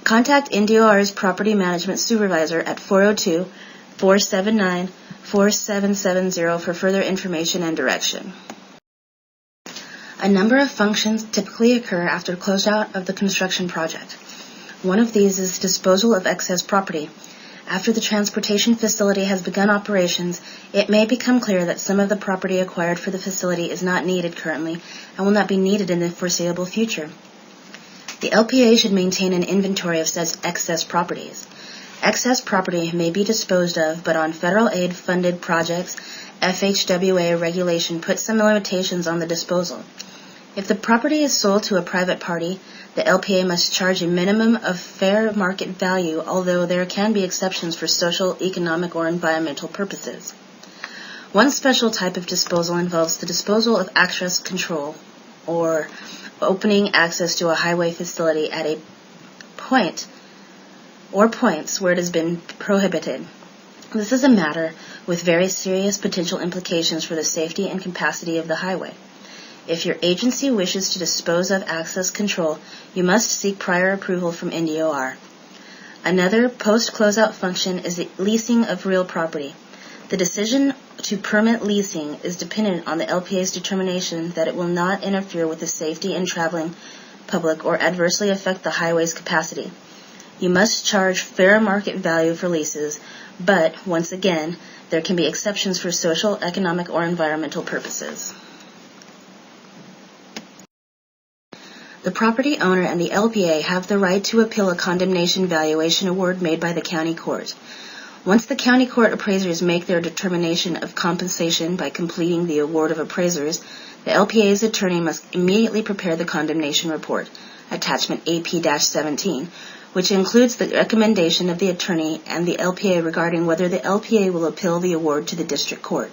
Contact NDOR's Property Management Supervisor at 402-479-4770 for further information and direction. A number of functions typically occur after closeout of the construction project. One of these is disposal of excess property. After the transportation facility has begun operations, it may become clear that some of the property acquired for the facility is not needed currently and will not be needed in the foreseeable future. The LPA should maintain an inventory of such excess properties. Excess property may be disposed of, but on federal aid-funded projects, FHWA regulation puts some limitations on the disposal. If the property is sold to a private party, the LPA must charge a minimum of fair market value, although there can be exceptions for social, economic, or environmental purposes. One special type of disposal involves the disposal of access control, or opening access to a highway facility at a point or points where it has been prohibited. This is a matter with very serious potential implications for the safety and capacity of the highway. If your agency wishes to dispose of access control, you must seek prior approval from NDOR. Another post-closeout function is the leasing of real property. The decision to permit leasing is dependent on the LPA's determination that it will not interfere with the safety and traveling public or adversely affect the highway's capacity. You must charge fair market value for leases, but, once again, there can be exceptions for social, economic, or environmental purposes. The property owner and the LPA have the right to appeal a condemnation valuation award made by the county court. Once the county court appraisers make their determination of compensation by completing the award of appraisers, the LPA's attorney must immediately prepare the condemnation report, attachment AP-17, which includes the recommendation of the attorney and the LPA regarding whether the LPA will appeal the award to the district court.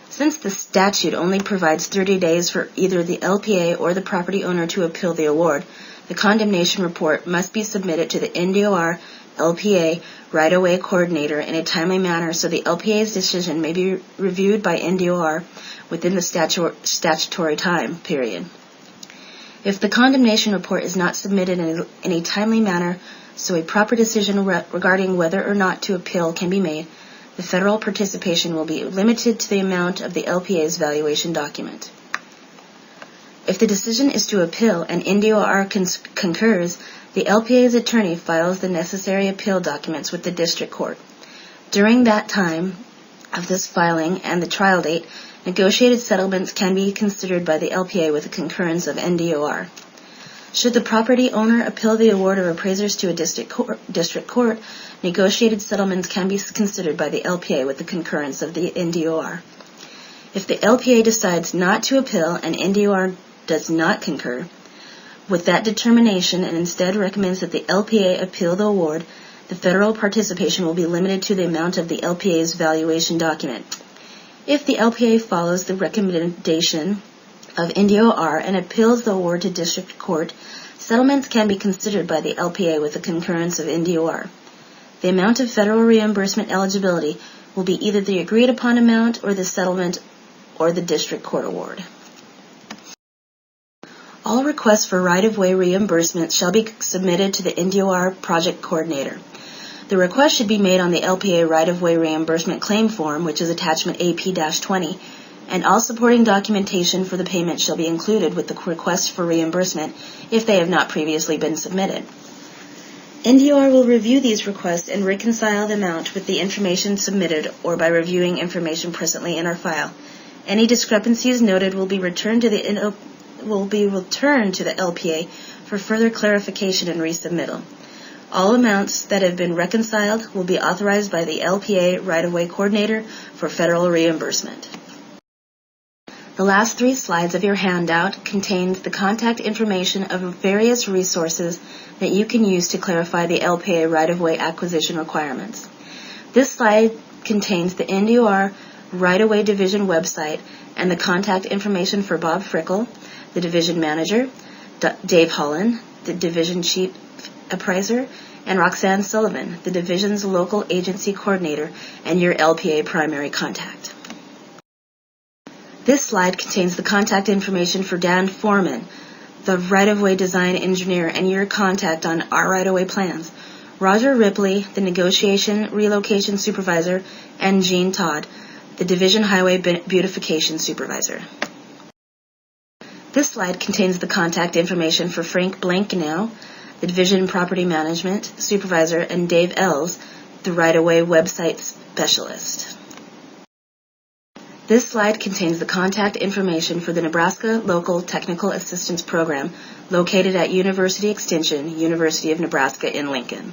Since the statute only provides 30 days for either the LPA or the property owner to appeal the award, the condemnation report must be submitted to the NDOR LPA right-of-way coordinator in a timely manner so the LPA's decision may be reviewed by NDOR within the statutory time period. If the condemnation report is not submitted in a timely manner so a proper decision regarding whether or not to appeal can be made, the federal participation will be limited to the amount of the LPA's valuation document. If the decision is to appeal and NDOR concurs, the LPA's attorney files the necessary appeal documents with the district court. During that time of this filing and the trial date, negotiated settlements can be considered by the LPA with the concurrence of NDOR. Should the property owner appeal the award of appraisers to a district court, negotiated settlements can be considered by the LPA with the concurrence of the NDOR. If the LPA decides not to appeal and NDOR does not concur with that determination and instead recommends that the LPA appeal the award, the federal participation will be limited to the amount of the LPA's valuation document. If the LPA follows the recommendation of NDOR and appeals the award to district court, settlements can be considered by the LPA with the concurrence of NDOR. The amount of federal reimbursement eligibility will be either the agreed upon amount or the settlement or the district court award. All requests for right-of-way reimbursement shall be submitted to the NDOR project coordinator. The request should be made on the LPA right-of-way reimbursement claim form, which is attachment AP-20, and all supporting documentation for the payment shall be included with the request for reimbursement if they have not previously been submitted. NDOR will review these requests and reconcile the amount with the information submitted or by reviewing information presently in our file. Any discrepancies noted will be returned to the LPA for further clarification and resubmittal. All amounts that have been reconciled will be authorized by the LPA right-of-way coordinator for federal reimbursement. The last 3 slides of your handout contains the contact information of various resources that you can use to clarify the LPA right-of-way acquisition requirements. This slide contains the NDOR right-of-way division website and the contact information for Bob Frickel, the division manager, Dave Holland, the division chief appraiser, and Roxanne Sullivan, the division's local agency coordinator and your LPA primary contact. This slide contains the contact information for Dan Foreman, the right-of-way design engineer and your contact on our right-of-way plans, Roger Ripley, the negotiation relocation supervisor, and Gene Todd, the division highway beautification supervisor. This slide contains the contact information for Frank Blankenow, the division property management supervisor, and Dave Ells, the right-of-way website specialist. This slide contains the contact information for the Nebraska Local Technical Assistance Program located at University Extension, University of Nebraska in Lincoln.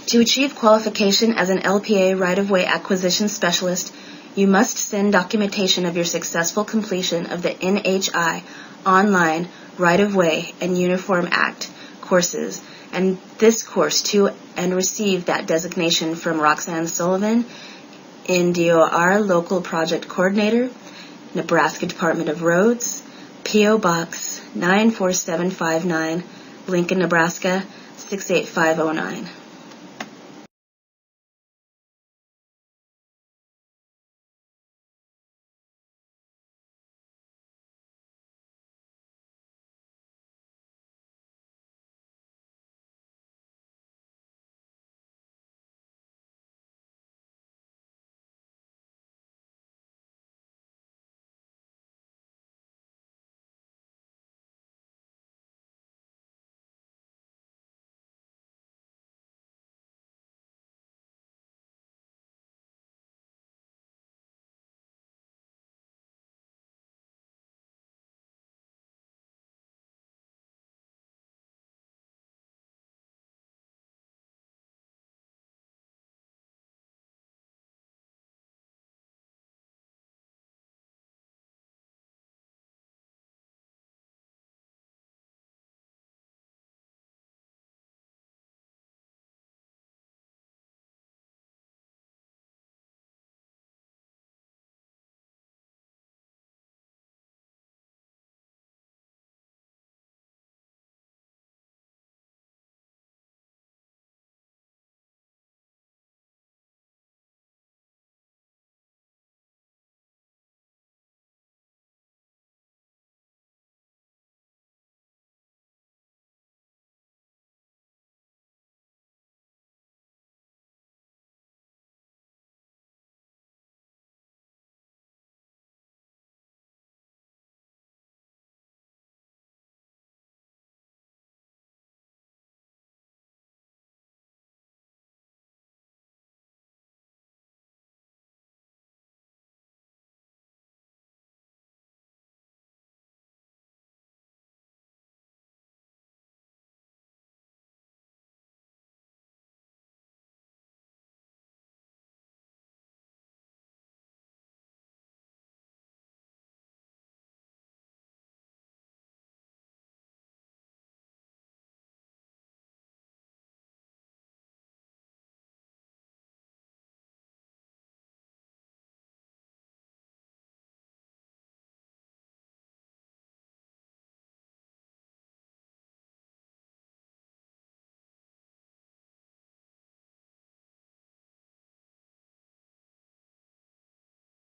To achieve qualification as an LPA right-of-way acquisition specialist, you must send documentation of your successful completion of the NHI online right-of-way and Uniform Act courses and this course to and receive that designation from Roxanne Sullivan, NDOR Local Project Coordinator, Nebraska Department of Roads, P.O. Box 94759, Lincoln, Nebraska 68509.